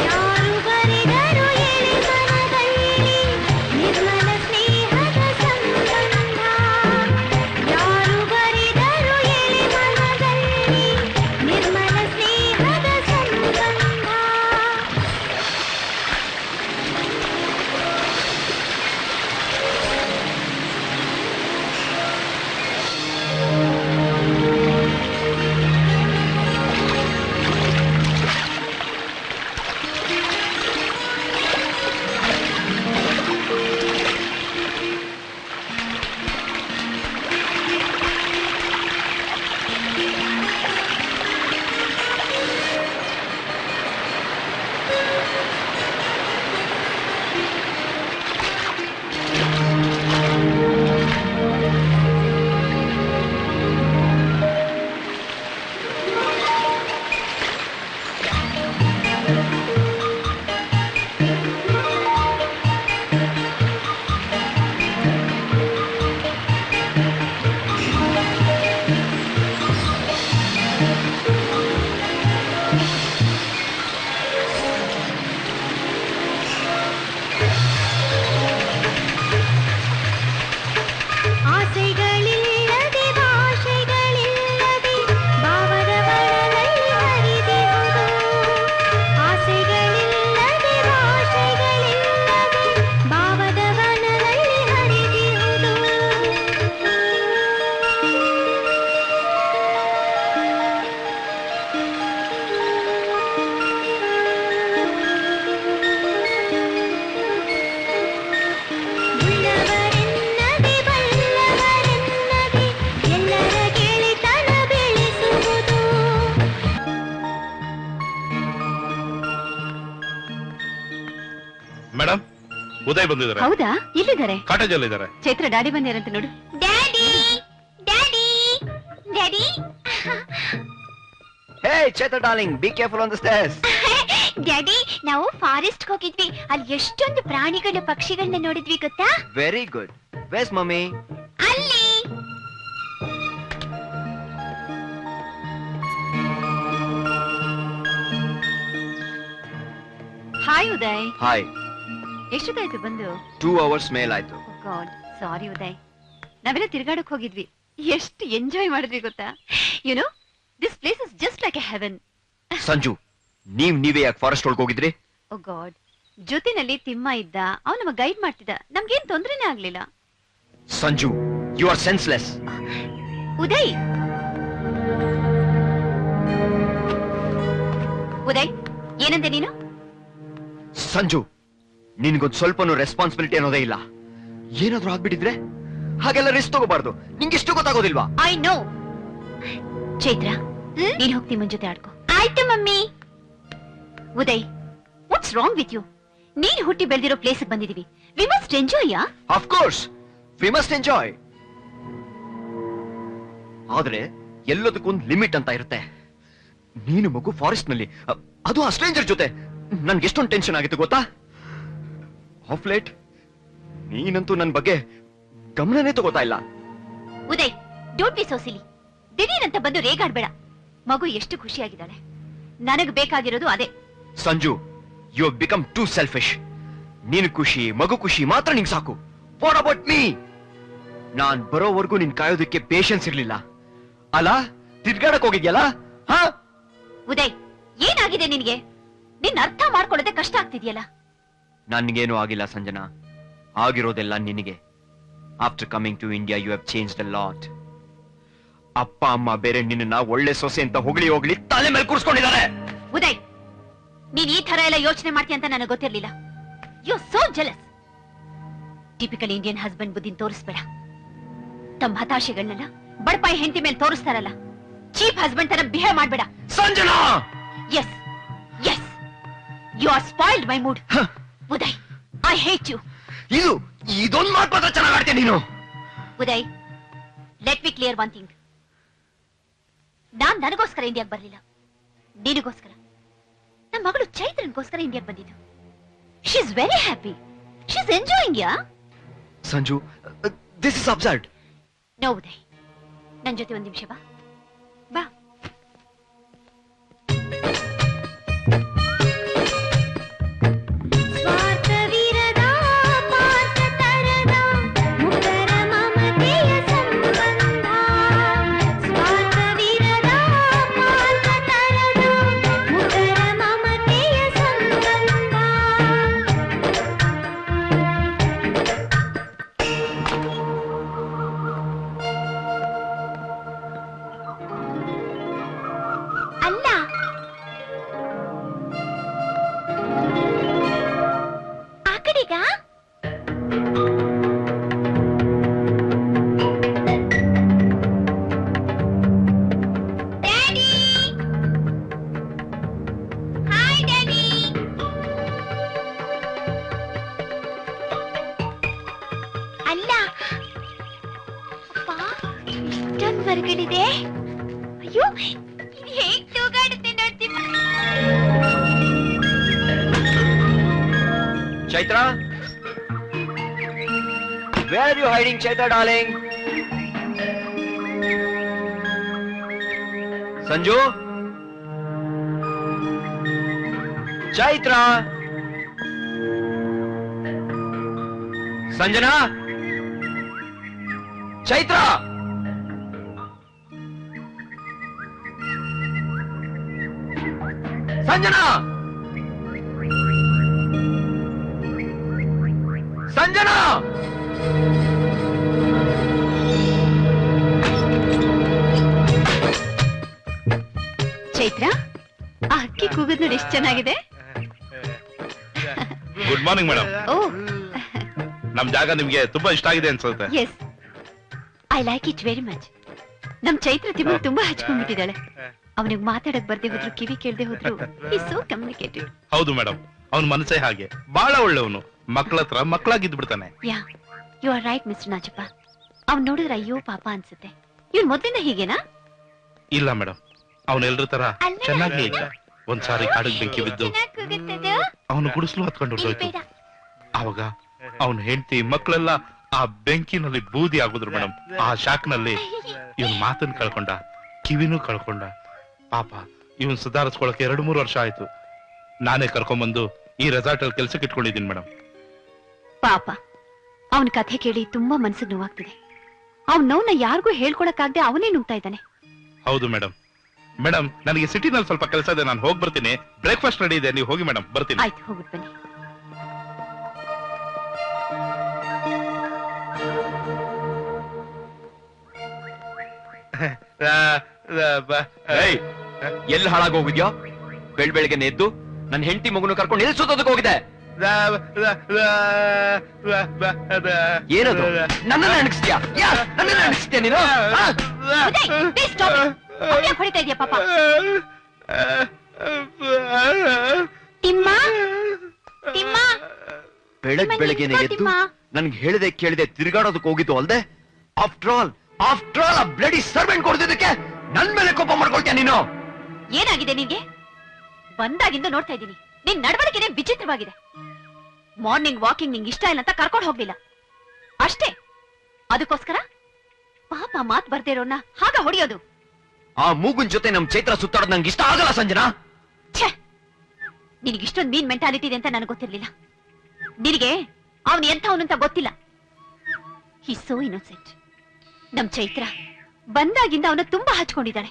ಯಾರು ಬರೆದ ಮೇಡಮ್ ಉದಯ್ ಬಂದಿದ್ದಾರೆ. ಹೌದಾ? ಎಲ್ಲಿದ್ದಾರೆ? ಕಾಟೇಜ್ ಅಲ್ಲಿ ಇದ್ದಾರೆ. ಚೈತ್ರ ಡ್ಯಾಡಿ ಬಂದಿರಂತ ನೋಡು. Daddy daddy daddy Hey, Chaitra darling, be careful on the stairs. Daddy ನಾವು ಫಾರೆಸ್ಟ್ ಹೋಗಿದ್ವಿ. ಅಲ್ಲಿ ಎಷ್ಟೊಂದು ಪ್ರಾಣಿಗಳು ಪಕ್ಷಿಗಳನ್ನ ನೋಡಿದ್ವಿ ಗೊತ್ತಾ? Very good. Where's mommy? ಅಲ್ಲಿ ಹಾಯ್ ಉದಯ್. Hi. ಎಷ್ಟೊತ್ತಾಯ್ತು ಬಂದು? 2 hours ಮೇಲಾಯ್ತು. God sorry Uday. ನಾವೆಲ್ಲ ತಿರ್ಗಾಡಕ್ ಹೋಗಿದ್ವಿ. ಎಷ್ಟು ಎಂಜಾಯ್ ಮಾಡಿದ್ವಿ ಗೊತ್ತಾ? You know this place is just like a heaven. Sanju, ನೀವೇ ಯಾಕೆ ಫಾರೆಸ್ಟ್ ಒಳಗೆ ಹೋಗಿದ್ರಿ? ಓ ಗಾಡ್, ಜೊತೆನಲ್ಲಿ ತಿಮ್ಮ ಇದ್ದ, ಅವನು ನಮಗೆ ಗೈಡ್ ಮಾಡ್ತಿದ್ದ. ನಮ್ಗೇನ್ ತೊಂದ್ರೆನೇ ಆಗ್ಲಿಲ್ಲ. Sanju, you are senseless. Uday Uday ಏನಂದೆ ನೀನು? ಸಂಜು, ನಿನ್ಗೊಂದು ಸ್ವಲ್ಪನೂ ರೆಸ್ಪಾನ್ಸಿಬಿಲಿಟಿ ಅನ್ನೋದೇ ಇಲ್ಲ. ಏನಾದ್ರೂ ಆಗ್ಬಿಟ್ಟಿದ್ರೆ ಹಾಗೆಲ್ಲ ರಿಸ್ಕ್ ತಗೋಬಾರ್ದು. ನಿಂಗಿಷ್ಟು ಗೊತ್ತಾಗೋದಿಲ್ವಾ? I know. ಚೈತ್ರ, ನೀನ್ ಹೋಗಿ ತಿಮ್ಮನ್ ಜೊತೆ ಆಡ್ಕೋ. ಆಯ್ತು mummy. Uday, what's wrong with you? ನೀನ್ ಹುಟ್ಟಿ ಬೆಳೆದಿರೋ ಪ್ಲೇಸ್ ಬಂದಿದೀವಿ. We must enjoy. Of course we must enjoy. ಆದ್ರೆ ಎಲ್ಲದಕ್ಕೊಂದು ಲಿಮಿಟ್ ಅಂತ ಇರುತ್ತೆ. ನೀನು ಮಗು ಫಾರೆಸ್ಟ್ ನಲ್ಲಿ, ಅದು ಆ ಸ್ಟ್ರೇಂಜರ್ ಜೊತೆ. ನನ್ಗೆ ಎಷ್ಟೊಂದು ಟೆನ್ಷನ್ ಆಗಿತ್ತು ಗೊತ್ತಾ? ಆಫ್ ಲೇಟ್ ನೀನಂತೂ ನನ್ ಬಗ್ಗೆ ಗಮನನೇ ತಗೋತಾ ಇಲ್ಲ. Uday, don't be so silly. ದಿಢೀರಂತ ಬಂದು ರೇಗಾಡ್ಬೇಡ. ಮಗು ಎಷ್ಟು ಖುಷಿಯಾಗಿದ್ದಾಳೆ. ನನಗ್ ಬೇಕಾಗಿರೋದು ಅದೇ. Sanju, you have become too selfish. ನೀನು ಖುಷಿ, ಮಗು ಖುಷಿ ಮಾತ್ರ ನಿಂಗೆ ಸಾಕು. What about me? ನಾನ್ ಬರೋವರೆಗೂ ನಿನ್ ಕಾಯೋದಕ್ಕೆ ಪೇಷನ್ಸ್ ಇರ್ಲಿಲ್ಲ ಅಲ್ಲ? ತಿರ್ಗಾಡಕ್ ಹೋಗಿದ್ಯಲ್ಲ? ಹಾ ಉದಯ್, ಏನಾಗಿದೆ ನಿನ್ಗೆ? ನಿನ್ ಅರ್ಥ ಮಾಡ್ಕೊಳ್ಳೋದೇ ಕಷ್ಟ ಆಗ್ತಿದ್ಯಲ್ಲ. ನನ್ಗೇನು ಆಗಿಲ್ಲ ಸಂಜನಾ, ಆಗಿರೋದೆಲ್ಲ ನಿನಗೆ. After coming to India you have changed a lot. ಅಪ್ಪ ಅಮ್ಮ ಬೇರೆ ನಿನ್ನ ಒಳ್ಳೆ ಸೊಸೆ ಅಂತ ಹೋಗ್ಲಿ ತಲೆ ಮೇಲೆ ಕೂರ್ಸ್ಕೊಂಡಿದ್ದಾರೆ. ಉದಯ್, ನೀನ್ ಈ ತರ ಎಲ್ಲ ಯೋಚನೆ ಮಾಡ್ತೀಯ ಅಂತ ನನಗೆ ಗೊತ್ತಿರ್ಲಿಲ್ಲ. You are so jealous. Typical Indian husband ಬುದ್ಧಿನ್ ತೋರಿಸ್ಬೇಡ. ತಮ್ಮ ಹತಾಶೆಗಳನ್ನೆಲ್ಲ ಬಡಪಾಯಿ ಹೆಂಡತಿ ಮೇಲೆ ತೋರಿಸ್ತಾರಲ್ಲ, ಚೀಪ್ ಹಸ್ಬೆಂಡ್ ತರ ಬಿಹೇವ್ ಮಾಡ್ಬೇಡ. Sanjana! Yes yes, you are spoiled my mood. Uday, I hate you. ಇದೊಂದು ಮಾತು ಮಾತ್ರ ಚೆನ್ನಾಗಿ ಆಡ್ತೀಯ ನೀನು. Uday, let me clear one thing. ನಾನ್ ನನಗೋಸ್ಕರ ಇಂಡಿಯಾಗೆ ಬರ್ಲಿಲ್ಲ, ನಿನಗೋಸ್ಕರ. ನನ್ನ ಮಗಳು ಚೈತ್ರನ್ಗೋಸ್ಕರ ಇಂಡಿಯಾಗೆ ಬಂದಿದ್ದು. She is very happy. She is enjoying. Yeah Sanju, this is absurd. No Uday, ನನ್ ಜೊತೆ ಒಂದ್ ನಿಮಿಷ ಬಾ. ಬಾ. ಹೊರಗಡಿದೆ. ಅಯ್ಯೋ, ಇದು ಹೇಗ್ ತೂಗಾಡುತ್ತೆ ನೋಡ್ತಿ. Chaitra, where are you hiding, Chaitra darling? Sanju, Chaitra, Sanjana, Chaitra. Sanjana, Sanjana. Chaitra, ಆ ಹಕ್ಕಿ ಕೂಗೋದು ನೋಡಿ ಎಷ್ಟು ಚೆನ್ನಾಗಿದೆ. Good morning madam. ಓ, ನಮ್ ಜಾಗ ನಿಮ್ಗೆ ತುಂಬಾ ಇಷ್ಟ ಆಗಿದೆ ಅನ್ಸುತ್ತೆ. Yes, I like it very much. ನಮ್ ಚೈತ್ರ ತಿಮ್ಮ ತುಂಬಾ ಹಚ್ಕೊಂಡ್ಬಿಟ್ಟಿದ್ದಾಳೆ. ಅವನಿಗೆ ಮಾತಾಡಕ್ ಬರ್ದೆ ಹೋದ್ರು, ಕಿವಿ ಕೇಳ್ದೆ ಹೋದ್ರು, ಈ ಸೋ ಕಮ್ಯುನಿಕೇಟಿವ್. ಹೌದು ಮೇಡಮ್, ಅವನ್ ಮನಸ್ಸೇ ಹಾಗೆ, ಬಹಳ ಒಳ್ಳೆಯವನು. ಮಕ್ಕಳ ಹತ್ರ ಮಕ್ಕಳಾಗಿದ್ದು ಬಿಡ್ತಾನೆ. Yeah you are right mister Nachappa. ಅವ್ನ್ ನೋಡಿದ್ರೆ ಅಯ್ಯೋ ಪಾಪ ಅನ್ಸುತ್ತೆ. ಇವ್ನ್ ಮೊದ್ಲಿಂದ ಹೀಗೇನಾ? ಇಲ್ಲ ಮೇಡಮ್, ಅವನ್ ಎಲ್ರ ತರ ಚೆನ್ನಾಗಿ ಇದ್ದ. ಒಂದ್ಸಾರಿ ಕಾಡಿಗೆ ಬೆಂಕಿ ಬಿದ್ದು ಅವನು ಗುಡಿಸ್ಲು ಹತ್ಕೊಂಡು ಹೊರಟೋಯ್ತು. ಅವಾಗ ಅವನ್ ಹೆಂಡತಿ ಮಕ್ಕಳೆಲ್ಲ ಆ ಬೆಂಕಿನಲ್ಲಿ ಬೂದಿ ಆಗುದ್ರು ಮೇಡಮ್. ಆ ಶಾಕ್ ನಲ್ಲಿ ಇವನ್ ಮಾತನ್ನ ಕಳ್ಕೊಂಡ, ಕಿವಿನೂ ಕಳ್ಕೊಂಡ. ಪಾಪ ಇವನ್ ಸುಧಾರಿಸ್ಕೊಳಕ್ಕೆ 2-3 ವರ್ಷ ಆಯ್ತು. ನಾನೇ ಕರ್ಕೊಂಡ್ಬಂದು ಈ ರೆಸಾರ್ಟ್ ಅಲ್ಲಿ ಕೆಲ್ಸಕ್ಕೆ ಇಟ್ಕೊಂಡಿದ್ದೀನಿ ಮೇಡಮ್. ಪಾಪ ಅವನ್ ಕಥೆ ಕೇಳಿ ತುಂಬಾ ಮನ್ಸಿಗೆ ನೋವಾಗ್ತಿದೆ. ಅವ್ನ ನೋವ್ನ ಯಾರಿಗೂ ಹೇಳ್ಕೊಳಕ್ಕಾಗದೆ ಅವನೇ ನುಗ್ತಾ ಇದ್ದಾನೆ. ಹೌದು ಮೇಡಮ್. ಮೇಡಮ್, ನನಗೆ ಸಿಟಿನಲ್ಲಿ ಸ್ವಲ್ಪ ಕೆಲಸ ಇದೆ, ನಾನು ಹೋಗಿ ಬರ್ತೀನಿ. ಬ್ರೇಕ್ಫಾಸ್ಟ್ ರೆಡಿ ಇದೆ, ನೀವು ಹೋಗಿ ಮೇಡಮ್, ಬರ್ತೀನಿ. ಆಯ್ತು, ಹೋಗ್ಬಿಟ್ಟು ಬನ್ನಿ. ಎಲ್ಲಿ ಹಾಳಾಗೋಗಿದ್ಯೋ? ಬೆಳ್ಬೆಳಗ್ಗೆ ಎದ್ದು ನನ್ನ ಹೆಂಡತಿ ಮಗುನು ಕರ್ಕೊಂಡು ಎಲ್ಲಿ ಸುತ್ತೋದಕ್ಕೆ ಹೋಗಿದೆ? ಏನದು? ನನ್ನನ್ನ ಅಣಗಿಸ್ತೀಯಾ? ನನ್ನನ್ನ ಅಣಗಿಸ್ತೀಯ ನೀನು? ಹೊಡಿತಾ ಇದೆಯಾ ಪಾಪ? ಬೆಳಗ್ಗೆನೆ ಎದ್ದು ನನ್ಗೆ ಹೇಳಿದೆ ಕೇಳಿದೆ ತಿರುಗಾಡೋದಕ್ಕೆ ಹೋಗಿದ್ದು ಅಲ್ದೆ, ಆಫ್ಟರ್ ಆಲ್ ಆ ಬ್ಲಡಿ ಸರ್ವೆಂಟ್ ಕೊಡ್ತಿದ್ದಕ್ಕೆ ನನ್ ಮೇಲೆ ಕೋಪ ಮಾಡ್ಕೊಳ್ತೀಯ ನೀನು? ಏನಾಗಿದೆ ನಿನ್ಗೆ? ಬಂದಾಗಿಂದ ನೋಡ್ತಾ ಇದ್ದೀನಿ, ನಿನ್ ನಡವಳಿಕೆನೆ ವಿಚಿತ್ರವಾಗಿದೆ. ಮಾರ್ನಿಂಗ್ ವಾಕಿಂಗ್ ನಿಂಗೆ ಇಷ್ಟ ಇಲ್ಲ ಅಂತ ಕರ್ಕೊಂಡು ಹೋಗ್ಲಿಲ್ಲ ಅಷ್ಟೇ, ಅದಕ್ಕೋಸ್ಕರ ಪಾಪ ಮಾತ್ ಬರ್ದೇ ಇರೋನ್ನ ಹಾಗ ಹೊಡಿಯೋದು? ಆ ಮೂಗುನ್ ಜೊತೆ ನಮ್ ಚೈತ್ರ ಸುತ್ತಾಡೋದು ನಂಗೆ ಇಷ್ಟ ಆಗಲ್ಲ ಸಂಜನಾ. ಛೇ, ನಿನಗಿಷ್ಟೊಂದು ಮೀನ್ ಮೆಂಟಾಲಿಟಿ ಇದೆ ಅಂತ ನನಗೆ ಗೊತ್ತಿರ್ಲಿಲ್ಲ. ನಿನಗೆ ಅವನು ಎಂಥವನು ಅಂತ ಗೊತ್ತಿಲ್ಲ. ಹಿ ಸೋ ಇನ್ನೋಸೆಂಟ್. ನಮ್ ಚೈತ್ರ ಬಂದಾಗಿಂದ ಅವನ ತುಂಬಾ ಹಚ್ಕೊಂಡಿದ್ದಾಳೆ.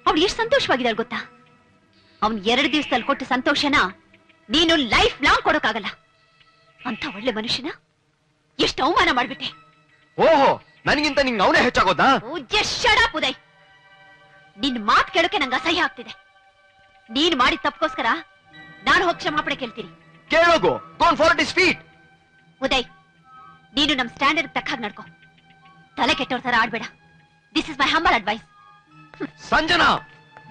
ಅವಳು ಎಷ್ಟು ಸಂತೋಷವಾಗಿದ್ದಾಳೆ ಗೊತ್ತಾ? ಅವನ್ 2 ದಿವಸದಲ್ಲಿ ಕೊಟ್ಟ ಸಂತೋಷನ ನೀನು ಲೈಫ್ ಲಾಂಗ್ ಕೊಡೋಕ್ಕಾಗಲ್ಲ. ಅಂತ ಒಳ್ಳೆ ಮನುಷ್ಯನ ಎಷ್ಟು ಅವಮಾನ ಮಾಡ್ಬಿಟ್ಟೆ. ಓಹೋ, ನನಗಿಂತ ನಿಂಗೆ ಅವನೇ ಹೆಚ್ಚಾಗೋದಾ? ಉದಯ್, ನಿನ್ ಮಾತ್ ಕೇಳೋಕೆ ನಂಗೆ ಅಸಹ್ಯ ಆಗ್ತಿದೆ. ನೀನ್ ಮಾಡಿದ ತಪ್ಪಗೋಸ್ಕರ ನಾನು ಹೋಗಿ ಕ್ಷಮಾಪಣೆ ಕೇಳ್ತೀನಿ. ಕೇಳೋಗು, go and fall at his feet. Uday, ನೀನು ನಮ್ ಸ್ಟ್ಯಾಂಡರ್ಡ್ ತಕ್ಕ ಹಾಗೆ ನಡ್ಕೋ. ತಲೆ ಕೆಟ್ಟೋರ್ ತರ ಆಡ್ಬೇಡ. This is my humble advice. Sanjana,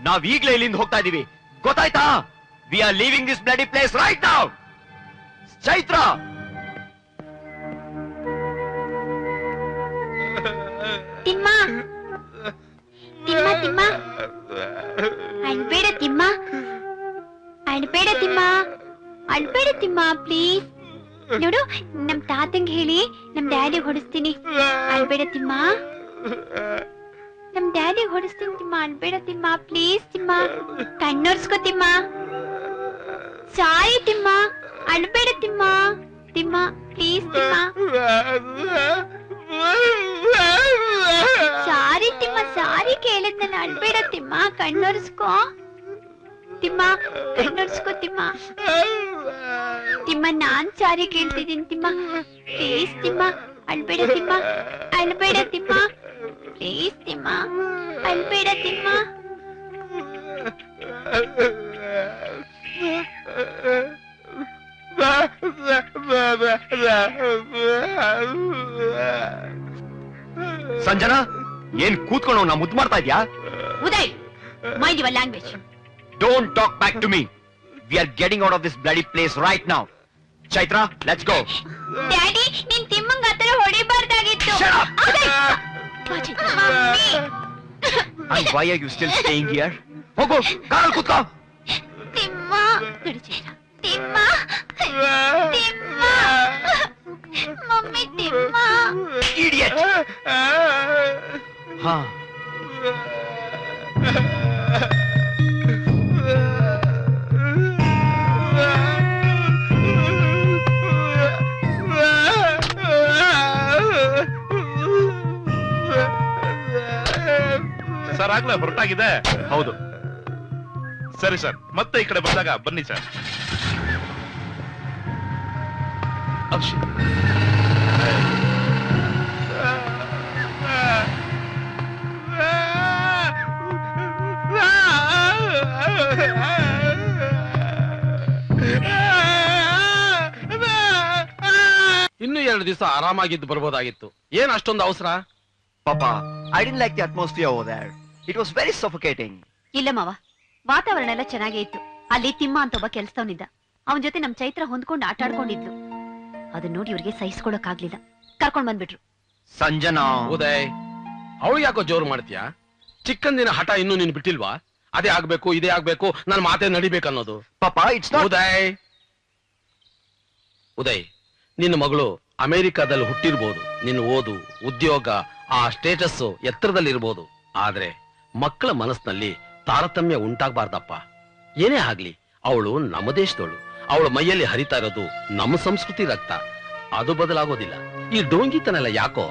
ನಾವ್ ಈಗ್ಲೇ ಇಲ್ಲಿಂದ ಹೋಗ್ತಾ ಇದೀವಿ, ಗೊತ್ತಾಯ್ತಾ? We are leaving this bloody place right now. Chaitra, Timma Timma Timma ಅಳ್ಬೇಡ ತಿಮ್ಮ, ಅಳ್ಬೇಡ ತಿಮ್ಮ, ಅಳ್ಬೇಡ ತಿಮ್ಮ ಪ್ಲೀಸ್. ನೋಡು, ನಮ್ ತಾತಂಗ್ ಹೇಳಿ ನಮ್ ಡ್ಯಾಡಿ ಹೊಡಿಸ್ತೀನಿ. ಅಳ್ಬೇಡ ತಿಮ್ಮ, ನಮ್ ಡ್ಯಾಡಿ ಹೊಡಿಸ್ತೀನಿ ತಿಮ್ಮ. ಅಳ್ಬೇಡ ತಿಮ್ಮ ಪ್ಲೀಸ್. ತಿಮ್ಮ ಕಣ್ಣೊರ್ಸ್ಕೋ ತಿಮ್ಮ. ಸಾರಿ ತಿಮ್ಮ, ಅಳ್ಬೇಡ ತಿಮ್ಮ. ತಿಮ್ಮ ಪ್ಲೀಸ್ ತಿಮ್ಮ. ಸಾರಿ ತಿಮ್ಮ, ಸಾರಿ ಕೇಳಿದ್ನ. ಅಳ್ಬೇಡ ತಿಮ್ಮ, ಕಣ್ಣೊರ್ಸ್ಕೋ ತಿಮ್ಮ, ಕಣ್ಣೊರ್ಸ್ಕೋ ತಿಮ್ಮ. ತಿಮ್ಮ ನಾನ್ ಸಾರಿ ಕೇಳ್ತಿದ್ದೀನಿ ತಿಮ್ಮ, ಪ್ಲೀಸ್ ತಿಮ್ಮ. ಅಳ್ಬೇಡ ತಿಮ್ಮ, ಅಳ್ಬೇಡ ತಿಮ್ಮ ಪ್ಲೀಸ್. ತಿಮ್ಮ ಅಳ್ಬೇಡ ತಿಮ್ಮ. ಸಂಜನಾ, ಏನ್ ಕೂತ್ಕೊಂಡು ನಾ ಮುದ್ದು ಮಾಡ್ತಾ ಇದ್ಯಾ? Uday, mind your language. Don't talk back to me. We are getting out of this bloody place right now. Chaitra, let's go. Daddy, ನೀನ್ ತಿಮ್ಮಂಗ್ ಆತರ ಹೊಡಿಬಾರ್ದಾಗಿತ್ತು. Shut up. Mummy. And why are you still staying here? ಹೋಗು, ಕಾರಲ್ಲಿ ಕೂತ್ಕೋ. Timma, Timma, Timma, mummy Timma. Idiot. ಹಾ, sir ಆಗ್ಲೇ ಹೊರಟಾಗಿದೆ. ಹೌದು. ಸರಿ sir, ಮತ್ತೆ ಈ ಕಡೆ ಬಂದಾಗ ಬನ್ನಿ ಸರ್. ಇನ್ನು 2 ದಿವಸ ಆರಾಮಾಗಿದ್ದು ಬರ್ಬೋದಾಗಿತ್ತು. ಏನ್ ಅಷ್ಟೊಂದು ಅವಸರ? Papa, I didn't like the atmosphere over there. It was very suffocating. ಇಲ್ಲ ಮಾವ, ವಾತಾವರಣ ಎಲ್ಲ ಚೆನ್ನಾಗೇ ಇತ್ತು. ಅಲ್ಲಿ ತಿಮ್ಮ ಅಂತ ಒಬ್ಬ ಕೆಲ್ಸದವನಿದ್ದ. ಅವನ್ ಜೊತೆ ನಮ್ ಚೈತ್ರ ಹೊಂದ್ಕೊಂಡು ಆಟ ಆಡ್ಕೊಂಡಿದ್ಲು. ಅದನ್ನ ನೋಡಿ ಇವ್ರಿಗೆ ಸಹಿಸ್ಕೊಳಕ್ ಆಗ್ಲಿಲ್ಲ, ಕರ್ಕೊಂಡ್ ಬಂದ್ಬಿಟ್ರು. ಸಂಜನಾ. ಉದಯ್, ಅವಳು ಯಾಕೋ ಜೋರು ಮಾಡ್ತೀಯಾ? ಚಿಕ್ಕಂದಿನ ಹಠ ಇನ್ನೂ ನೀನು ಬಿಟ್ಟಿಲ್ವಾ? ಅದೇ ಆಗ್ಬೇಕು, ಇದೇ ಆಗ್ಬೇಕು, ನನ್ ಮಾತೇ ನಡಿಬೇಕನ್ನೋದು. ಪಾಪಾ, ಇಟ್ಸ್ ನಾಟ್. ಉದಯ್, ನಿನ್ನ ಮಗಳು ಅಮೆರಿಕಾದಲ್ಲಿ ಹುಟ್ಟಿರ್ಬೋದು, ನಿನ್ನ ಓದು, ಉದ್ಯೋಗ, ಆ ಸ್ಟೇಟಸ್ ಎತ್ತರದಲ್ಲಿರ್ಬೋದು. ಆದ್ರೆ ಮಕ್ಕಳ ಮನಸ್ಸಿನಲ್ಲಿ ತಾರತಮ್ಯ ಉಂಟಾಗಬಾರ್ದಪ್ಪ. ಏನೇ ಆಗ್ಲಿ, ಅವಳು ನಮ್ಮ ದೇಶದವಳು. ಅವಳ ಮೈಯಲ್ಲಿ ಹರಿತಾ ಇರೋದು ನಮ್ಮ ಸಂಸ್ಕೃತಿ ರಕ್ತ. ಅದು ಬದಲಾಗೋದಿಲ್ಲ. ಈ ಡೋಂಗಿತನೆಲ್ಲ ಯಾಕೋ?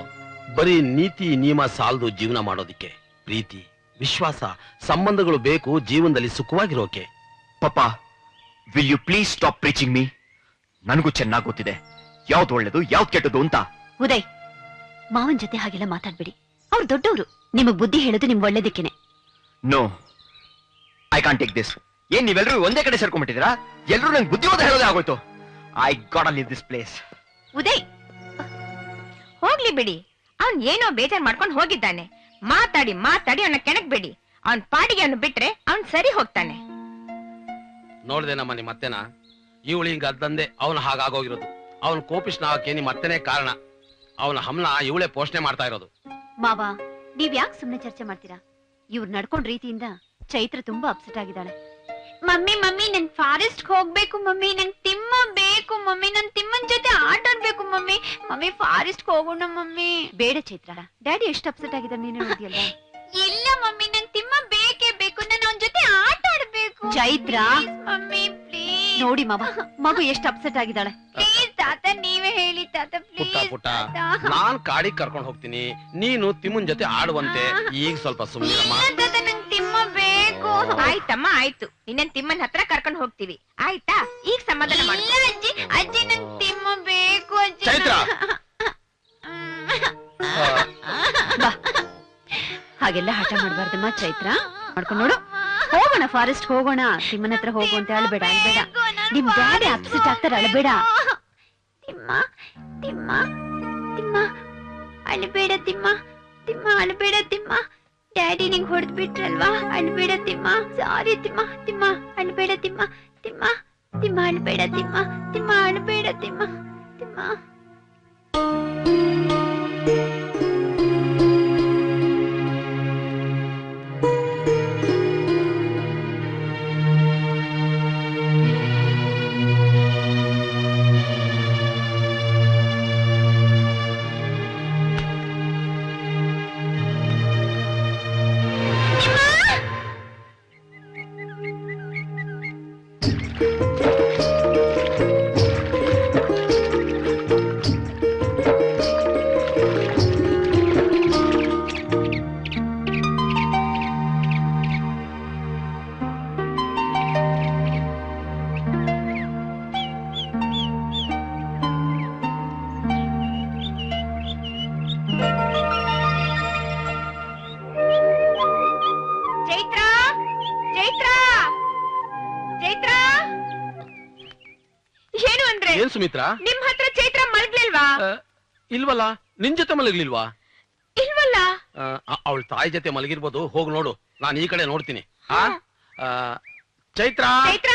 ಬರೀ ನೀತಿ ನಿಯಮ ಸಾಲದು ಜೀವನ ಮಾಡೋದಿಕ್ಕೆ. ಪ್ರೀತಿ, ವಿಶ್ವಾಸ, ಸಂಬಂಧಗಳು ಬೇಕು ಜೀವನದಲ್ಲಿ ಸುಖವಾಗಿರೋಕೆ. Papa, will you please stop preaching me? ನನಗೂ ಚೆನ್ನಾಗಿ ಗೊತ್ತಿದೆ ಯಾವ್ದು ಒಳ್ಳೇದು ಯಾವ್ದು ಕೆಟ್ಟದು ಅಂತ. ಉದಯ್, ಮಾವನ್ ಜೊತೆ ಹಾಗೆಲ್ಲ ಮಾತಾಡ್ಬೇಡಿ. ಅವ್ರು ದೊಡ್ಡವರು, ನಿಮಗ್ ಬುದ್ಧಿ ಹೇಳೋದು ನಿಮ್ ಒಳ್ಳೇದಕ್ಕೇನೆ. No, I can't take this. ಏನ್ ನೀವೆಲ್ಲರೂ ಒಂದೇ ಕಡೆ ಸೇರ್ಕೊಂಡ್ಬಿಟ್ಟಿದ್ದೀರಾ? ಎಲ್ಲರೂ ನಂಗೆ ಬುದ್ಧಿವಾದ ಹೇಳೋದೇ ಆಗೋಯ್ತು. I got leave this place. Uday, ಹೋಗ್ಲಿ ಬಿಡಿ. ಅವ್ನ್ ಏನೋ ಬೇಜಾರ್ ಮಾಡ್ಕೊಂಡು ಹೋಗಿದ್ದಾನೆ. ಮಾತಾಡಿ ಮಾತಾಡಿ ಅವನ ಕೆಣಕ್ಬೇಡಿ. ಅವನ್ ಪಾಡಿಗೆ ಅವನು ಬಿಟ್ರೆ ಅವ್ನ್ ಸರಿ ಹೋಗ್ತಾನೆ. ನೋಡ್ದೇನಮ್ಮ ನಿಮ್ಮ ಅತ್ತೆನ? ಇವಳು ಹಿಂಗ ಅದ್ದಂದೆ ಅವನು ಹಾಗಾಗೋಗಿರೋದು. ಅವನು ಕೋಪಿಷ್ಣ ಆಗಕ್ಕೆ ನಿಮ್ಮ ಅತ್ತೆನೇ ಕಾರಣ. ಅವನ ಹಮ್ನ ಇವಳೇ ಪೋಷಣೆ ಮಾಡ್ತಾ ಇರೋದು. ಮಾವ, ನೀವ್ ಯಾಕೆ ಸುಮ್ನೆ ಚರ್ಚೆ ಮಾಡ್ತೀರಾ? ಇವ್ರು ನಡ್ಕೊಂಡ್ ರೀತಿಯಿಂದ ಚೈತ್ರ ತುಂಬಾ ಅಪ್ಸೆಟ್ ಆಗಿದ್ದಾಳೆ. ಮಮ್ಮಿ ಮಮ್ಮಿ ನನ್ ಫಾರೆಸ್ಟ್ ಹೋಗ್ಬೇಕು ಮಮ್ಮಿ, ನಂಗ್ ತಿಮ್ಮ ಬೇಕು ಮಮ್ಮಿ, ನನ್ ತಿಮ್ಮನ್ ಜೊತೆ ಆಟ ಆಡ್ಬೇಕು ಮಮ್ಮಿ. ಮಮ್ಮಿ ಫಾರೆಸ್ಟ್ ಹೋಗೋಣ ಮಮ್ಮಿ. ಬೇಡ ಚೈತ್ರ, ಡ್ಯಾಡಿ ಎಷ್ಟು ಅಪ್ಸೆಟ್ ಆಗಿದ್ದಾರೆ ನೀನು ನೋಡಿಯಲ್ಲ. ಇಲ್ಲ ಮಮ್ಮಿ, ನಂಗ್ ತಿಮ್ಮ ಬೇಕೇ ಬೇಕು, ನಾನು ಅವನ್ ಜೊತೆ ಆಟ ಆಡ್ಬೇಕು. Chaitra, mummy please. ನೋಡಿ ಮಾವ, ಮಗು ಎಷ್ಟು ಅಪ್ಸೆಟ್ ಆಗಿದ್ದಾಳೆ. ಪ್ಲೀಸ್ ತಾತ, ನೀವೇ ಹೇಳಿ ತಾತ ಪುಟ್ಟ ಪ್ಲೀಸ್. ಪುಟ್ಟ, ನಾನ್ ಕಾಡಿಗೆ ಕರ್ಕೊಂಡು ಹೋಗ್ತೀನಿ, ನೀನು ತಿಮ್ಮನ್ ಜೊತೆ ಆಡುವಂತೆ. ಈಗ ಸ್ವಲ್ಪ ಸುಮ್ಮನಿರಮ್ಮ. ತಾತ, ನಂಗ್ ತಿಮ್ಮ ಬೇಕು. ಆಯ್ತಮ್ಮ, ಆಯ್ತು. ಇನ್ನೇನ್ ತಿಮ್ಮನ್ ಹತ್ರ ಕರ್ಕೊಂಡು ಹೋಗ್ತೀವಿ, ಆಯ್ತಾ? ಈಗ ಸಮಾಧಾನ ಮಾಡು. ಇಲ್ಲ ಅಜ್ಜಿ, ಅಜ್ಜಿ ನಂಗ್ ತಿಮ್ಮ ಬೇಕು ಅಜ್ಜಿ. ಚೈತ್ರ, ಬಾ, ಹಾಗೆಲ್ಲ ಹಠ ಮಾಡ್ಬಾರ್ದಮ್ಮ ಚೈತ್ರ. ಮಾಡ್ಕೊಂಡು ನೋಡು, ಹೋಗೋಣ ಫಾರೆಸ್ಟ್ ಹೋಗೋಣ. ತಿಮ್ಮನ ಹತ್ರ ಹೋಗು ಅಂತ ಅಳ್ಬೇಡ, ಅಳ್ಬೇಡ. ನಿಮ್ ಡ್ಯಾಡಿ ಅಪ್ಸೆಟ್ ಆಗ್ತಾರೆ, ಅಳ್ಬೇಡ. ತಿಮ್ಮ ತಿಮ್ಮ ತಿಮ್ಮ ಅಳ್ಬೇಡ ತಿಮ್ಮ, ತಿಮ್ಮ ಅಳ್ಬೇಡ ತಿಮ್ಮ. ಡ್ಯಾಡಿ ನಿಂಗ್ ಹೊಡೆದ್ ಬಿಟ್ರಲ್ವಾ, ಅಳ್ಬೇಡ ತಿಮ್ಮ. ಸಾರಿ ತಿಮ್ಮ, ತಿಮ್ಮ ಅಳ್ಬೇಡ ತಿಮ್ಮ, ತಿಮ್ಮ ತಿಮ್ಮ ಅಳ್ಬೇಡ ತಿಮ್ಮ, ತಿಮ್ಮ ಅಳ್ಬೇಡ ತಿಮ್ಮ, ತಿಮ್ಮ. ಏನ್ ಸುಮಿತ್ರಾ, ನಿಮ್ ಹತ್ರ ಚೈತ್ರ ಮಲಗ್ಲಿಲ್ವಾ? ಇಲ್ವಲ್ಲ. ನಿನ್ ಜೊತೆ ಮಲಗ್ಲಿಲ್ವಾ? ಇಲ್ವಲ್ಲ. ಅವಳ ತಾಯಿ ಜೊತೆ ಮಲಗಿರ್ಬೋದು, ಹೋಗ್ ನೋಡು. ನಾನು ಈ ಕಡೆ ನೋಡ್ತೀನಿ. ಚೈತ್ರ, ಚೈತ್ರ,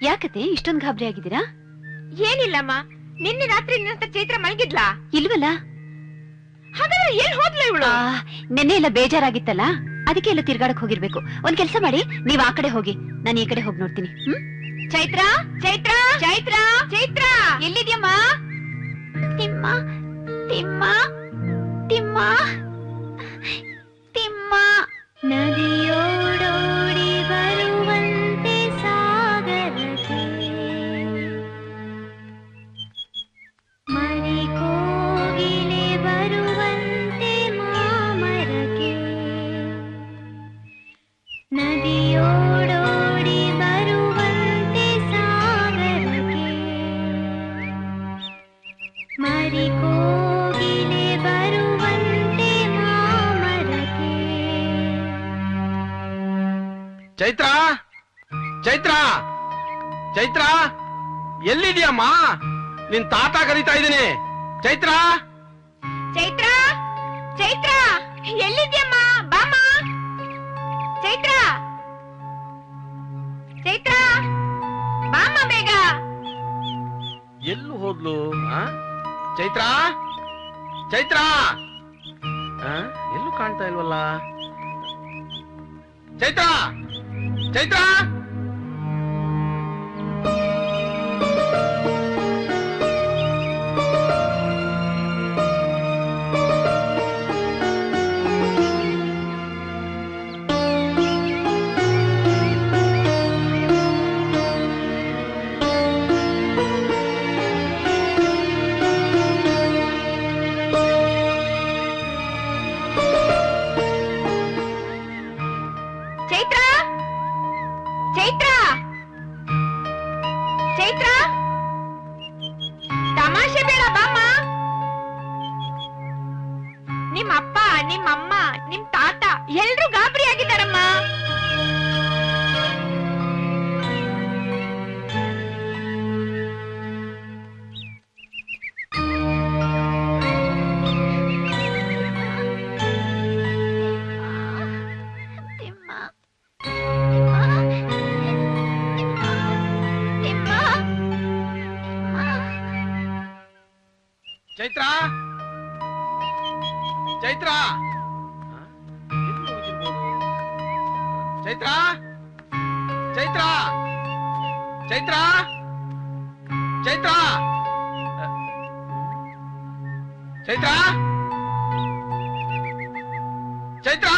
ಯಾಕತೆ ಇಷ್ಟೊಂದು ಗಾಬರಿ ಆಗಿದ್ದೀರಾ? ಏನಿಲ್ಲಮ್ಮ, ನಿನ್ನೆ ರಾತ್ರಿ ನಿನ್ನ ಹತ್ರ ಚೈತ್ರ ಮಲಗಿದ್ಲಾ? ಇಲ್ವಲ್ಲ. ಹಾಗಾದ್ರೆ ಎಲ್ಲಿ ಹೋದ್ಲ ಇವಳು? ನೆನ್ನೆ ಎಲ್ಲ ಬೇಜಾರಾಗಿತ್ತಲ್ಲ, ಅದಕ್ಕೆ ಎಲ್ಲ ತಿರ್ಗಾಡಕ್ ಹೋಗಿರ್ಬೇಕು. ಒಂದ್ ಕೆಲ್ಸ ಮಾಡಿ, ನೀವ್ ಆ ಕಡೆ ಹೋಗಿ, ನಾನು ಈ ಕಡೆ ಹೋಗಿ ನೋಡ್ತೀನಿ. ಚೈತ್ರ, ಚೈತ್ರ, ಚೈತ್ರ, ಚೈತ್ರ, ಎಲ್ಲಿದ್ಯಮ್ಮ? ತಿಮ್ಮ ತಿಮ್ಮ ತಿಮ್ಮ ತಿಮ್ಮ. ನದಿಯೋಡೋಡಿ ಬರುವಂತೆ ಸಾಗರಕ್ಕೆ, ಮರಿಕೋಗಿಲೆ ಬರುವಂತೆ ಮಾಮರಕ್ಕೆ. ನದಿಯೋಡೋಡಿ ಬರುವಂತೆ ಸಾಗರಕ್ಕೆ, ಮರಿಕೋಗಿಲೆ ಬರುವಂತೆ ಮಾಮರಕ್ಕೆ. ಚೈತ್ರ ಚೈತ್ರ ಚೈತ್ರ ಎಲ್ಲಿದ್ಯಮ್ಮ? ನಿನ್ ತಾತ ಕರೀತಾ ಇದ್ದೀನಿ. ಚೈತ್ರ ಚೈತ್ರ ಚೈತ್ರ ಎಲ್ಲಿದ್ಯಮ್ಮ? ಬಾಮ ಚೈತ್ರ ಚೈತ್ರ ಬಾಮ ಬೇಗ. ಎಲ್ಲೂ ಹೋದ್ಲು? ಚೈತ್ರ ಚೈತ್ರ ಎಲ್ಲೂ ಕಾಣ್ತಾ ಇಲ್ವಲ್ಲ. ಚೈತ್ರ ಚೈತ್ರ ಚೈತ್ರ ಚೈತ್ರ ಚೈತ್ರ ಚೈತ್ರ ಚೈತ್ರ ಚೈತ್ರ ಚೈತ್ರ ಚೈತ್ರ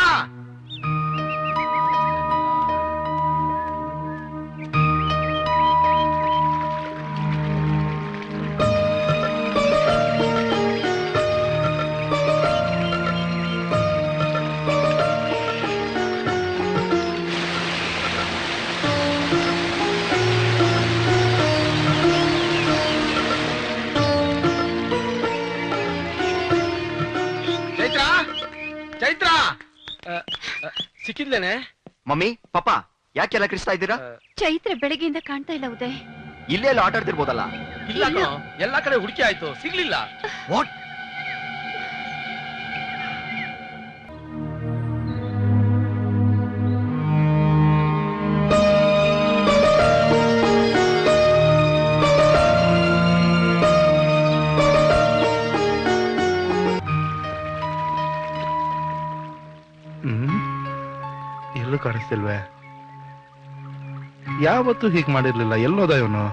ಚೈತ್ರ ಸಿಕ್ಕಿದ್ಲೇನೆ? ಮಮ್ಮಿ ಪಾಪ ಯಾಕೆಲ್ಲ ಕಿರಿಸ್ತಾ ಇದ್ದೀರಾ? ಚೈತ್ರ ಬೆಳಗ್ಗೆಯಿಂದ ಕಾಣ್ತಾ ಇಲ್ಲ ಉದಯ್. ಇಲ್ಲೇ ಎಲ್ಲ ಆಟ ಆಡ್ತಿರ್ಬೋದಲ್ಲ. ಇಲ್ಲ ಕಣೋ, ಎಲ್ಲಾ ಕಡೆ ಹುಡುಕಿ ಆಯ್ತು, ಸಿಗ್ಲಿಲ್ಲ. ವಾಟ್? ಎಲ್ಲೂ ಕಾಣಿಸ್ತಿಲ್ವೇ? ಯಾವತ್ತೂ ಹೀಗ್ ಮಾಡಿರ್ಲಿಲ್ಲ. ಎಲ್ಲೋದ ಇವನು?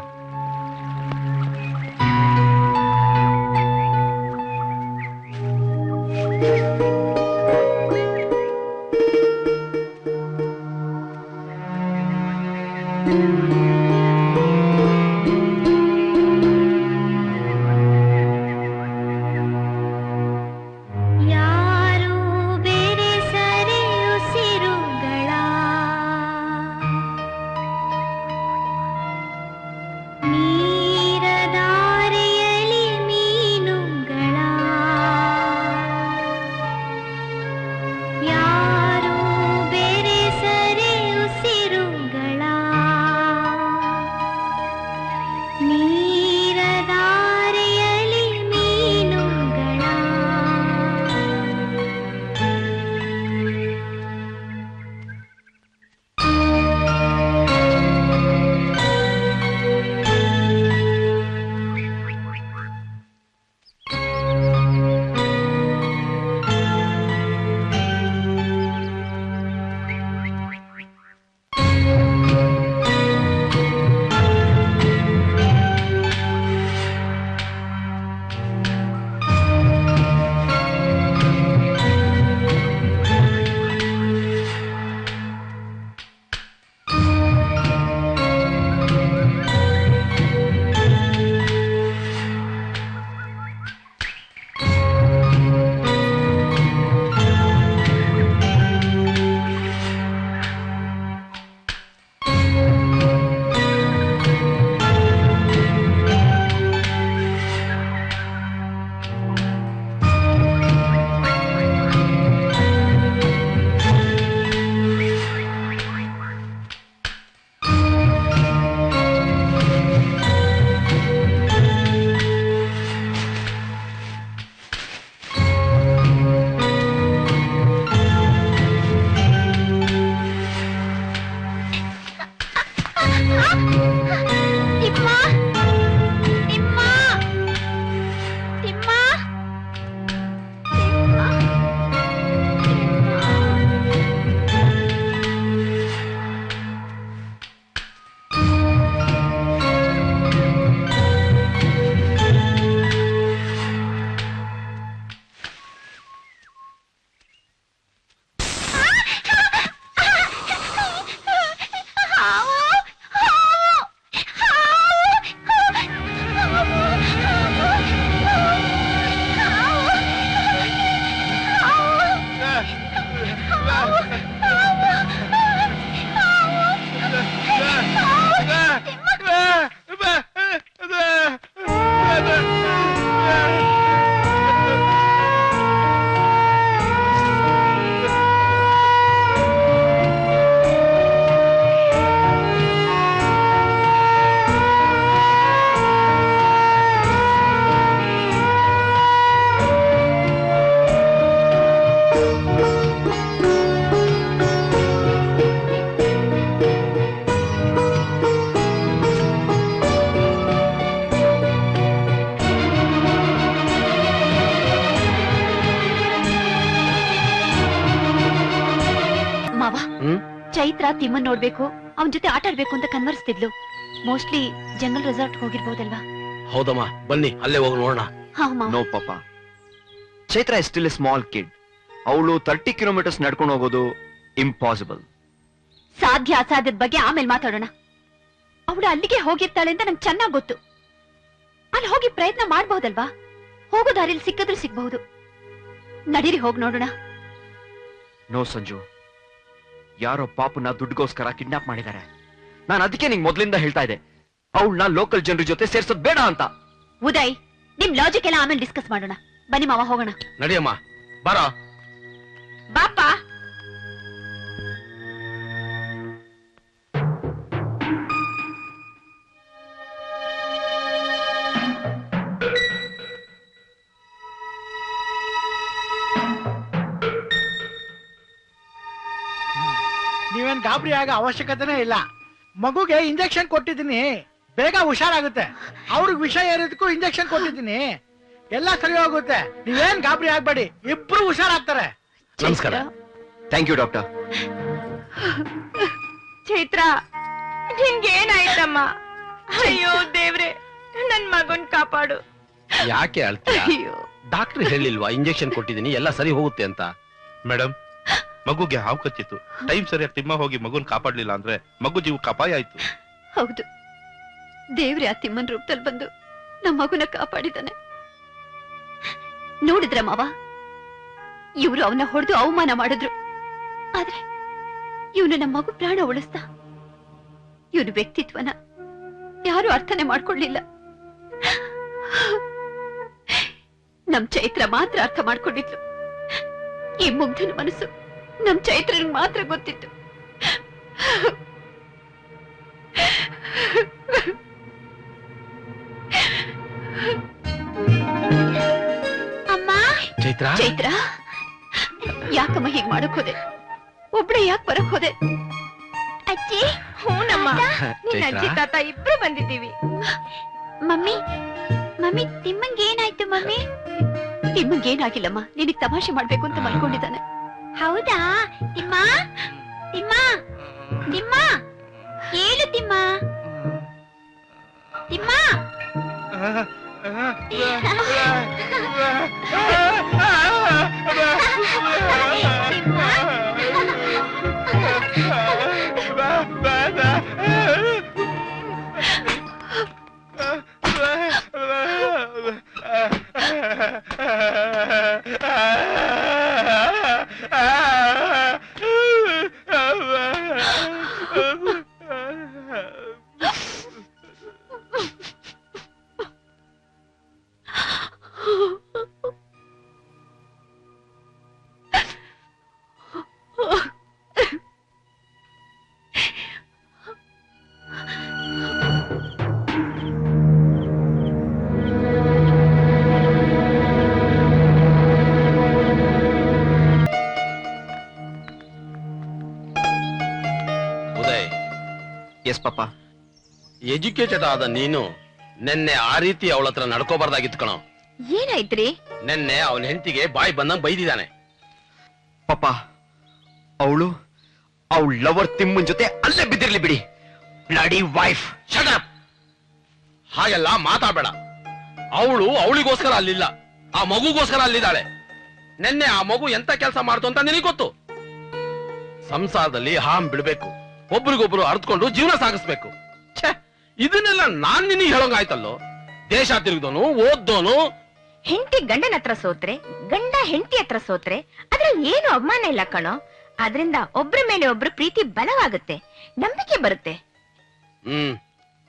ಮಾವ ಚೈತ್ರ ತಿಮ್ಮನ್ ನೋಡ್ಬೇಕು ಅವನ್ ಜೊತೆ ಆಟ ಆಡ್ಬೇಕು ಅಂತ ಕನ್ವರ್ಸ್ತಿದ್ಲು. ಮೋಸ್ಟ್ಲಿ ಜಂಗಲ್ ರೆಸಾರ್ಟ್ ಹೋಗಿರ್ಬೋದಲ್ವಾ? ಹೌದಮ್ಮ, ಬನ್ನಿ ಅಲ್ಲೇ ಹೋಗಿ ನೋಡೋಣ. ಹಾ ಮಾವ. ನೋ ಪಾಪ, Chaitra is still a small kid. ಅವಳು 30 ಕಿಲೋಮೀಟರ್ಸ್ ನಡ್ಕೊಂಡು ಹೋಗೋದು ಇಂಪಾಸಿಬಲ್. ಸಾಧ್ಯ ಅಸಾಧ್ಯದ ಬಗ್ಗೆ ಆಮೇಲೆ ಮಾತಾಡೋಣ. ಅವಳು ಅಲ್ಲಿಗೆ ಹೋಗಿರ್ತಾಳೆ ಅಂತ ನಂಗೆ ಚೆನ್ನಾಗ್ ಗೊತ್ತು. ಅಲ್ಲಿ ಹೋಗಿ ಪ್ರಯತ್ನ ಮಾಡ್ಬಹುದಲ್ವಾ? ಹೋಗೋ ದಾರಿಲಿ ಸಿಕ್ಕಿದ್ರು ಸಿಗ್ಬಹುದು. ನಡೀರಿ ಹೋಗಿ ನೋಡೋಣ. ನೋ ಸಂಜು, ಯಾರೋ ಪಾಪನ ದುಡ್ಡುಗೋಸ್ಕರ ಕಿಡ್ನಾಪ್ ಮಾಡಿದ್ದಾರೆ. ನಾನು ಅದಕ್ಕೆ ನಿಂಗೆ ಮೊದ್ಲಿಂದ ಹೇಳ್ತಾ ಇದ್ದೆ, ಅವಳನ್ನ ಲೋಕಲ್ ಜನರ ಜೊತೆ ಸೇರ್ಸೋದ್ ಬೇಡ ಅಂತ. ಉದಯ್, ನಿಮ್ ಲಾಜಿಕ್ ಎಲ್ಲ ಆಮೇಲೆ ಡಿಸ್ಕಸ್ ಮಾಡೋಣ. ಬನ್ನಿ ಮಾವ, ಹೋಗೋಣ. ನಡಿಯಮ್ಮ, ಬಾರ. ಬಾಪ. ನೀವೇನ್ ಗಾಬರಿ ಆಗೋ ಅವಶ್ಯಕತೆನೇ ಇಲ್ಲ. ಮಗುಗೆ ಇಂಜೆಕ್ಷನ್ ಕೊಟ್ಟಿದ್ದೀನಿ, ಬೇಗ ಹುಷಾರಾಗುತ್ತೆ. ಅವ್ರಿಗೆ ವಿಷ ಏರಿದಕ್ಕೂ ಇಂಜೆಕ್ಷನ್ ಕೊಟ್ಟಿದ್ದೀನಿ, ಎಲ್ಲ ಸರಿ ಹೋಗುತ್ತೆ. ನೀವೇನ್ ಗಾಬರಿ ಆಗ್ಬೇಡಿ, ಇಬ್ರು ಹುಷಾರಾಗ್ತಾರೆ. ನಮಸ್ಕಾರ. Thank you doctor. ಚೈತ್ರ, ನಿನ್ಗೇನಾಯ್ತಮ್ಮ? ಅಯ್ಯೋ ದೇವ್ರೆ, ನನ್ ಮಗನ್ ಕಾಪಾಡು. ಯಾಕೆ ಅಳ್ತೀಯ? ಡಾಕ್ಟರ್ ಹೇಳಿಲ್ವಾ ಇಂಜೆಕ್ಷನ್ ಕೊಟ್ಟಿದ್ದೀನಿ ಎಲ್ಲ ಸರಿ ಹೋಗುತ್ತೆ ಅಂತ? ಮೇಡಮ್, ಮಗುಗೆ ಹಾವು ಕಚ್ಚಿತ್ತು. ಟೈಮ್ ಸರಿಯಾಗಿ ತಿಮ್ಮ ಹೋಗಿ ಮಗುನ್ ಕಾಪಾಡ್ಲಿಲ್ಲ ಅಂದ್ರೆ ಮಗು ಜೀವಕ್ಕೆ ಅಪಾಯ ಆಯ್ತು. ಹೌದು, ದೇವ್ರೆ ಆ ತಿಮ್ಮನ್ ರೂಪದಲ್ಲಿ ಬಂದು ನಮ್ಮ ಮಗುನ ಕಾಪಾಡಿದಾನೆ. ನೋಡಿದ್ರ ಮಾವ, ಇವ್ರು ಅವನ ಹೊಡೆದು ಅವಮಾನ ಮಾಡಿದ್ರು. ಆದ್ರೆ ಇವನು ನಮ್ಮ ಮಗು ಪ್ರಾಣ ಉಳಿಸ್ದ. ಇವನು ವ್ಯಕ್ತಿತ್ವನ ಯಾರು ಅರ್ಥನೆ ಮಾಡ್ಕೊಳ್ಳಿಲ್ಲ. ನಮ್ ಚೈತ್ರ ಮಾತ್ರ ಅರ್ಥ ಮಾಡ್ಕೊಂಡಿದ್ಲು. ಈ ಮುಗ್ಧನ ಮನಸ್ಸು ನಮ್ ಚೈತ್ರನ್ ಮಾತ್ರ ಗೊತ್ತಿತ್ತು. ಅಮ್ಮ, ಚೈತ್ರ, ಚೈತ್ರ, ಯಾಕಮ್ಮ ಹೀಗ್ ಮಾಡಕ್ ಹೋದೆ? ಒಬ್ಳೆ ಯಾಕೆ ಬರಕ್ ಹೋದೆ? ಅಜ್ಜಿ. ಹೂನಮ್ಮ, ನಿನ್ನ ಚೈತ್ರ. ಅಜ್ಜಿ ತಾತ ಇಬ್ರು ಬಂದಿದ್ದೀವಿ. ಮಮ್ಮಿ, ಮಮ್ಮಿ ತಿಮ್ಮಂಗೆ ಏನಾಯ್ತು ಮಮ್ಮಿ? ನಿಮ್ಮಂಗೇನಾಗಿಲ್ಲಮ್ಮ, ನಿನಗ್ ತಮಾಷೆ ಮಾಡ್ಬೇಕು ಅಂತ ಮಲ್ಕೊಂಡಿದ್ದಾನೆ. ಹೌದಾ? ತಿಮ್ಮ, ತಿಮ್ಮ, ತಿಮ್ಮ, ಹೇಳು Thimma, Thimma. Uday, yes papa. Educated ಆದ ನೀನು ನೆನ್ನೆ ಆ ರೀತಿ ಅವಳ ಹತ್ರ ನಡ್ಕೋಬಾರ್ದಾಗಿತ್ತು ಕಣೋ. ಏನಾಯ್ತ್ರಿ? ನೆನ್ನೆ ಅವನ ಹೆಂಡತಿಗೆ ಬಾಯಿ ಬಂದಂಗ್ ಬೈದಿದ್ದಾನೆ. ಪಾಪ, ಅವಳು ಅವಳ ಲವರ್ ತಿಮ್ಮನ್ ಜೊತೆ ಅಲ್ಲೇ ಬಿದ್ದಿರ್ಲಿ ಬಿಡಿ. Bloody wife. Shut up! ಹಾಗೆಲ್ಲ ಮಾತಾಡಬೇಡ. ಅವಳು ಅವಳಿಗೋಸ್ಕರ ಅಲ್ಲಿಲ್ಲ, ಆ ಮಗುಗೋಸ್ಕರ ಅಲ್ಲಿದ್ದಾಳೆ. ನೆನ್ನೆ ಆ ಮಗು ಎಂತ ಕೆಲಸ ಮಾಡ್ತು ಅಂತ ನಿನಗೆ ಗೊತ್ತು. ಸಂಸಾರದಲ್ಲಿ ಹಾಂ ಬಿಡ್ಬೇಕು, ಒಬ್ರಿಗೊಬ್ರು ಅರ್ತ್ಕೊಂಡು ಜೀವನ ಸಾಗಿಸ್ಬೇಕು. ಛೇ, ಇದನ್ನೆಲ್ಲ ನಾನ್ ನಿನಗೆ ಹೇಳೋಂಗಾಯ್ತಲ್ಲೋ. ದೇಶ ತಿರುಗಿದೋನು, ಓದ್ದೋನು. ಹೆಂಡತಿ ಗಂಡನ ಹತ್ರ ಸೋತ್ರೆ, ಗಂಡ ಹೆಂಡತಿ ಹತ್ರ ಸೋತ್ರೆ ಅದ್ರಲ್ಲಿ ಏನು ಅವಮಾನ ಇಲ್ಲ ಕಣೋ. ಆದ್ರಿಂದ ಒಬ್ರ ಮೇಲೆ ಒಬ್ರು ಪ್ರೀತಿ ಬಲವಾಗುತ್ತೆ, ನಂಬಿಕೆ ಬರುತ್ತೆ.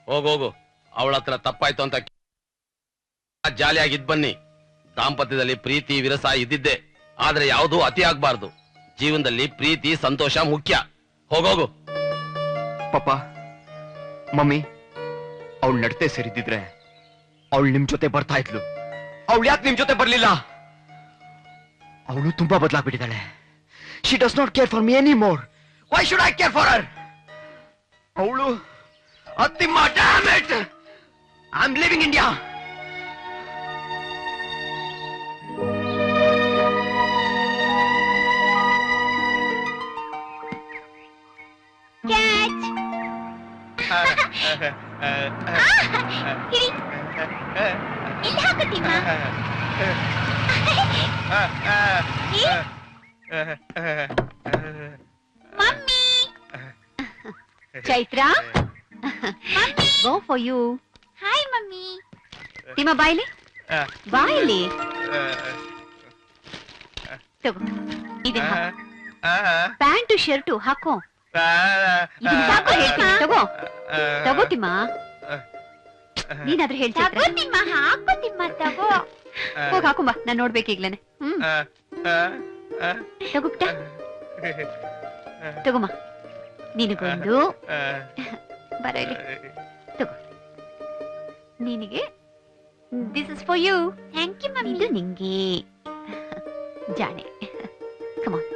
ಹೋಗೋಗು, ಅವಳ ಹತ್ರ ತಪ್ಪಾಯ್ತು ಅಂತ ಜಾಲಿಯಾಗಿದ್ ಬನ್ನಿ. ದಾಂಪತ್ಯದಲ್ಲಿ ಪ್ರೀತಿ ವಿರಸ ಇದ್ದಿದ್ದೆ, ಆದ್ರೆ ಯಾವುದೂ ಅತಿ ಆಗ್ಬಾರ್ದು. ಜೀವನದಲ್ಲಿ ಪ್ರೀತಿ ಸಂತೋಷ ಮುಖ್ಯ. ಹೋಗೋಗು. ಪಾಪ, ಮಮ್ಮಿ, ಅವಳು ನಡತೆ ಸೇರಿದ್ದಿದ್ರೆ ಅವಳು ನಿಮ್ ಜೊತೆ ಬರ್ತಾ ಇದ್ಲು. ಅವಳು ಯಾಕೆ ನಿಮ್ ಜೊತೆ ಬರ್ಲಿಲ್ಲ? ಅವಳು ತುಂಬಾ ಬದಲಾಗ್ಬಿಟ್ಟಿದ್ದಾಳೆ. She does not care for me any more. Why should I care for her? ಅವಳು ಅತ್ತಿಮ್ಮ, damn it, I am living India. ಹಿಡಿ. ಇಲ್ಲಿ ಹಾಕು ತಿಮ್ಮ. Mummy Chaitra go for you. Hi mummy. Timma ಬಾಯಿಲಿ ಬಾಯಿಲಿ ತಗೋ ಇದನ್ನ ಪ್ಯಾಂಟು ಶರ್ಟು ಹಾಕೋ. ಇದನ್ನ ಸಾಕು ಹೇಳ್ತೀನಿ ತಗೋ ತಗೋ ತಿಮ್ಮ. ನೀನಾದ್ರೂ ಹೇಳ್ತಾ ತಗೋ ತಿಮ್ಮ, ಹಾಕು ತಿಮ್ಮ, ತಗೋ. ಹೋಗ್ ಹಾಕೊಂಬ, ನಾನ್ ನೋಡ್ಬೇಕೀಗ್ಲೇನೆ. ತಗೋಬಿಟ್ಟ ತಗೋಮ್ಮ. ನಿನಗೊಂದು ಬರ ಇಲ್ಲಿ ತಗೋ. ನಿನಗೆ this is for you. Thank you mummy. ಇದು ನಿಂಗೆ ಜಾಣೆ. Come on.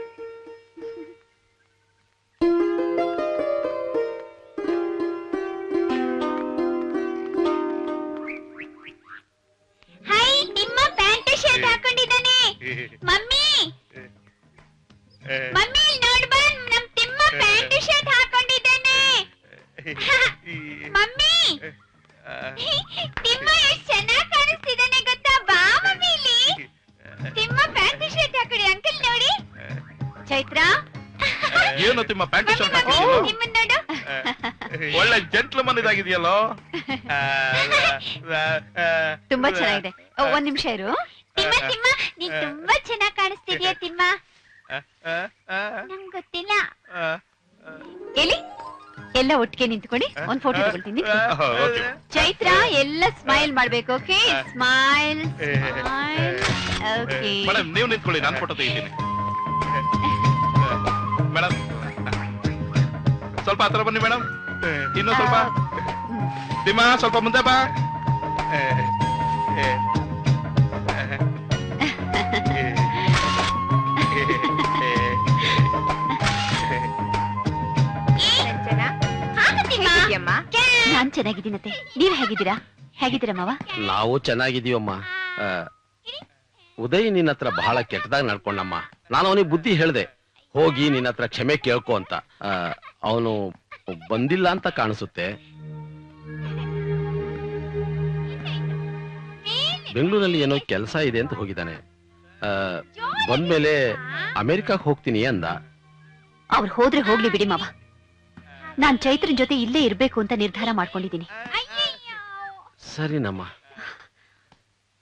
ಹಾಯ್, ನಿಮ್ಮ ಪ್ಯಾಂಟ್ ಶರ್ಟ್ ಹಾಕೊಂಡಿದ್ದಾನೆ. ಮಮ್ಮಿ ಮಮ್ಮಿ ನೋಡ್ ಬಾ, ನಮ್ ತಿಮ್ಮ ಪ್ಯಾಂಟ್ ಶರ್ಟ್ ಹಾಕೊಂಡಿದ್ದಾನೆ. ಮಮ್ಮಿ ತಿಮ್ಮ ಎಷ್ಟು ಚೆನ್ನಾಗಿ ಕಾಣಿಸ್ತಿದ್ದಾನೆ ಗೊತ್ತಾ? ಬಾ ಮಮ್ಮಿ ಇಲ್ಲಿ. ತಿಮ್ಮ ಪ್ಯಾಂಟ್ ಶರ್ಟ್ ಹಾಕೊಳ್ಳಿ ಅಂಕಲ್ ನೋಡಿ. ಚೈತ್ರ ಏನು ತಿಮ್ಮ ಪ್ಯಾಂಟ್ ಶರ್ಟ್ ಮಮ್ಮಿ, ಹಾಕಿದ್ದೀಯೋ? ನಿಮ್ಮನ್ನ ನೋಡು. ಒಳ್ಳೆ ಜೆಂಟ್ಲ್ಮನ್ ಇದಾಗಿದೆಯಲ್ಲೋ. ತುಂಬಾ ಚೆನ್ನಾಗಿದೆ. ಒಂದ್ ನಿಮಿಷ ಇರು. ತಿಮ್ಮ ತಿಮ್ಮ ನೀನ್ ತುಂಬಾ ಚೆನ್ನಾಗಿ ಕಾಣಿಸ್ತಿದ್ಯಾ ತಿಮ್ಮ. ನಂಗ್ ಗೊತ್ತಿಲ್ಲ. ಎಲ್ಲಿ ಎಲ್ಲ ಒಟ್ಟಿಗೆ ನಿಂತ್ಕೊಳ್ಳಿ, ಒಂದ್ ಫೋಟೋ ತಗೊಳ್ತೀನಿ. ಓಕೆ. ಚೈತ್ರ ಎಲ್ಲ ಸ್ಮೈಲ್ ಮಾಡ್ಬೇಕು. Okay, smile smile. Okay madam ನೀವು ನಿಂತ್ಕೊಳ್ಳಿ, ನಾನು ಫೋಟೋ ತೆಗಿತೀನಿ. ಮೇಡಮ್ ಸ್ವಲ್ಪ ಹತ್ರ ಬನ್ನಿ ಮೇಡಮ್. ಇನ್ನೂ ಸ್ವಲ್ಪ. ತಿಮ್ಮ ಸ್ವಲ್ಪ ಮುಂದೆ ಬಾ. ನಾನ್ ಚೆನ್ನಾಗಿದ್ದೀನತ್ತೆ. ನೀವ್ ಹೇಗಿದ್ದೀರಾ? ಹೇಗಿದ್ದೀರಾ ಮಾವ? ನಾವು ಚೆನ್ನಾಗಿದೀವಮ್ಮ. ಉದಯ್ ನಿನ್ನ ಹತ್ರ ಬಹಳ ಕೆಟ್ಟದಾಗ ನಡ್ಕೊಂಡಮ್ಮ. ನಾನು ಅವನಿಗೆ ಬುದ್ಧಿ ಹೇಳ್ದೆ, ಹೋಗಿ ನಿನ್ನ ಹತ್ರ ಕ್ಷಮೆ ಕೇಳ್ಕೊ ಅಂತ. ಅವನು ಬಂದಿಲ್ಲ ಅಂತ ಕಾಣಿಸುತ್ತೆ. ಬೆಂಗಳೂರಲ್ಲಿ ಏನೋ ಕೆಲಸ ಇದೆ ಅಂತ ಹೋಗಿದ್ದಾನೆ. ಬಂದ್ಮೇಲೆ ಅಮೆರಿಕಾಗ್ ಹೋಗ್ತೀನಿ ಅಂದ. ಅವ್ರು ಹೋದ್ರೆ ಹೋಗ್ಲಿ ಬಿಡಿ ಮಾವ. ನಾನ್ ಚೈತ್ರನ್ ಜೊತೆ ಇಲ್ಲೇ ಇರ್ಬೇಕು ಅಂತ ನಿರ್ಧಾರ ಮಾಡ್ಕೊಂಡಿದ್ದೀನಿ. ಸರಿನಮ್ಮ.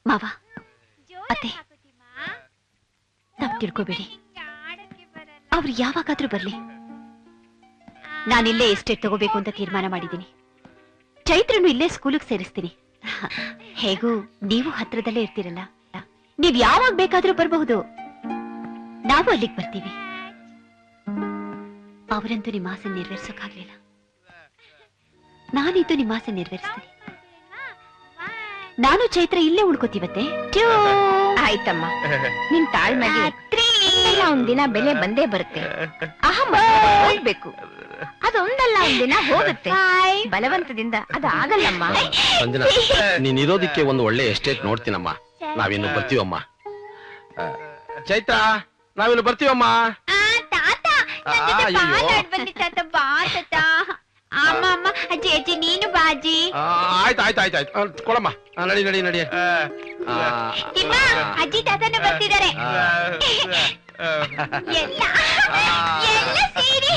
ಮಾವ ಅತ್ತೆ, ನಾವ್ ತಿಳ್ಕೊಬೇಡಿ. ಅವ್ರು ಯಾವಾಗಾದ್ರೂ ಬರ್ಲಿ, ನಾನಿಲ್ಲೇ ಎಸ್ಟೇಟ್ ತಗೋಬೇಕು ಅಂತ ತೀರ್ಮಾನ ಮಾಡಿದ್ದೀನಿ. ಚೈತ್ರನು ಇಲ್ಲೇ ಸ್ಕೂಲಿಗೆ ಸೇರಿಸ್ತೀನಿ. ಹೇಗೂ ನೀವು ಹತ್ರದಲ್ಲೇ ಇರ್ತೀರಲ್ಲ, ನೀವ್ ಯಾವಾಗ ಬೇಕಾದ್ರೂ ಬರಬಹುದು. ನಾವು ಅಲ್ಲಿಗೆ ಬರ್ತೀವಿ. ಅವರಂತೂ ನಿಮ್ಮ ಆಸೆ ನೆರವೇರ್ಸೋಕ್ಕಾಗ್ಲಿಲ್ಲ. ನಾನಿದ್ದು ನಿಮ್ಮ ಆಸೆ ನೆರವೇರಿಸ್ತೀನಿ. ನಾನು ಚೈತ್ರ ಇಲ್ಲೇ ಉಳ್ಕೋತೀವತ್ತೆ. ಆಯ್ತಮ್ಮ, ನಿನ್ ತಾಳ್ಮೆಗೆ ಒಂದಿನ ಬೆಲೆ ಬಂದೇ ಬರುತ್ತೆ. ಹೋಗ್ಬೇಕು, ಅದೊಂದಲ್ಲ ಒಂದಿನ ಹೋಗುತ್ತೆ. ಬಲವಂತದಿಂದ ಅದು ಆಗಲ್ಲಮ್ಮ. ಸಂಜನಾ, ನೀನ್ ಇರೋದಿಕ್ಕೆ ಒಂದು ಒಳ್ಳೆ ಎಸ್ಟೇಟ್ ನೋಡ್ತೀನಮ್ಮ. ನಾವಿನ್ನು ಬರ್ತೀವಮ್ಮ. ಚೈತ್ರ, ನಾವಿನ್ನು ಬರ್ತೀವಮ್ಮ. ಬನ್ನಿ ತಾತ, ಬಾ ತಾತ. ಅಮ್ಮ ಅಮ್ಮ, ಅಜ್ಜಿ ಅಜ್ಜಿ ನೀನು ಬಾಜಿ. ಆಯ್ತು ಆಯ್ತು ಆಯ್ತು ಆಯ್ತು ಕೊಡಮ್ಮ. ನಡಿ ನಡಿ ನಡಿ. ತಿಮ್ಮ, ಅಜ್ಜಿ ತಾತನು ಬರ್ತಿದ್ದಾರೆ. ಎಲ್ಲ ಎಲ್ಲ ಸೇರಿ.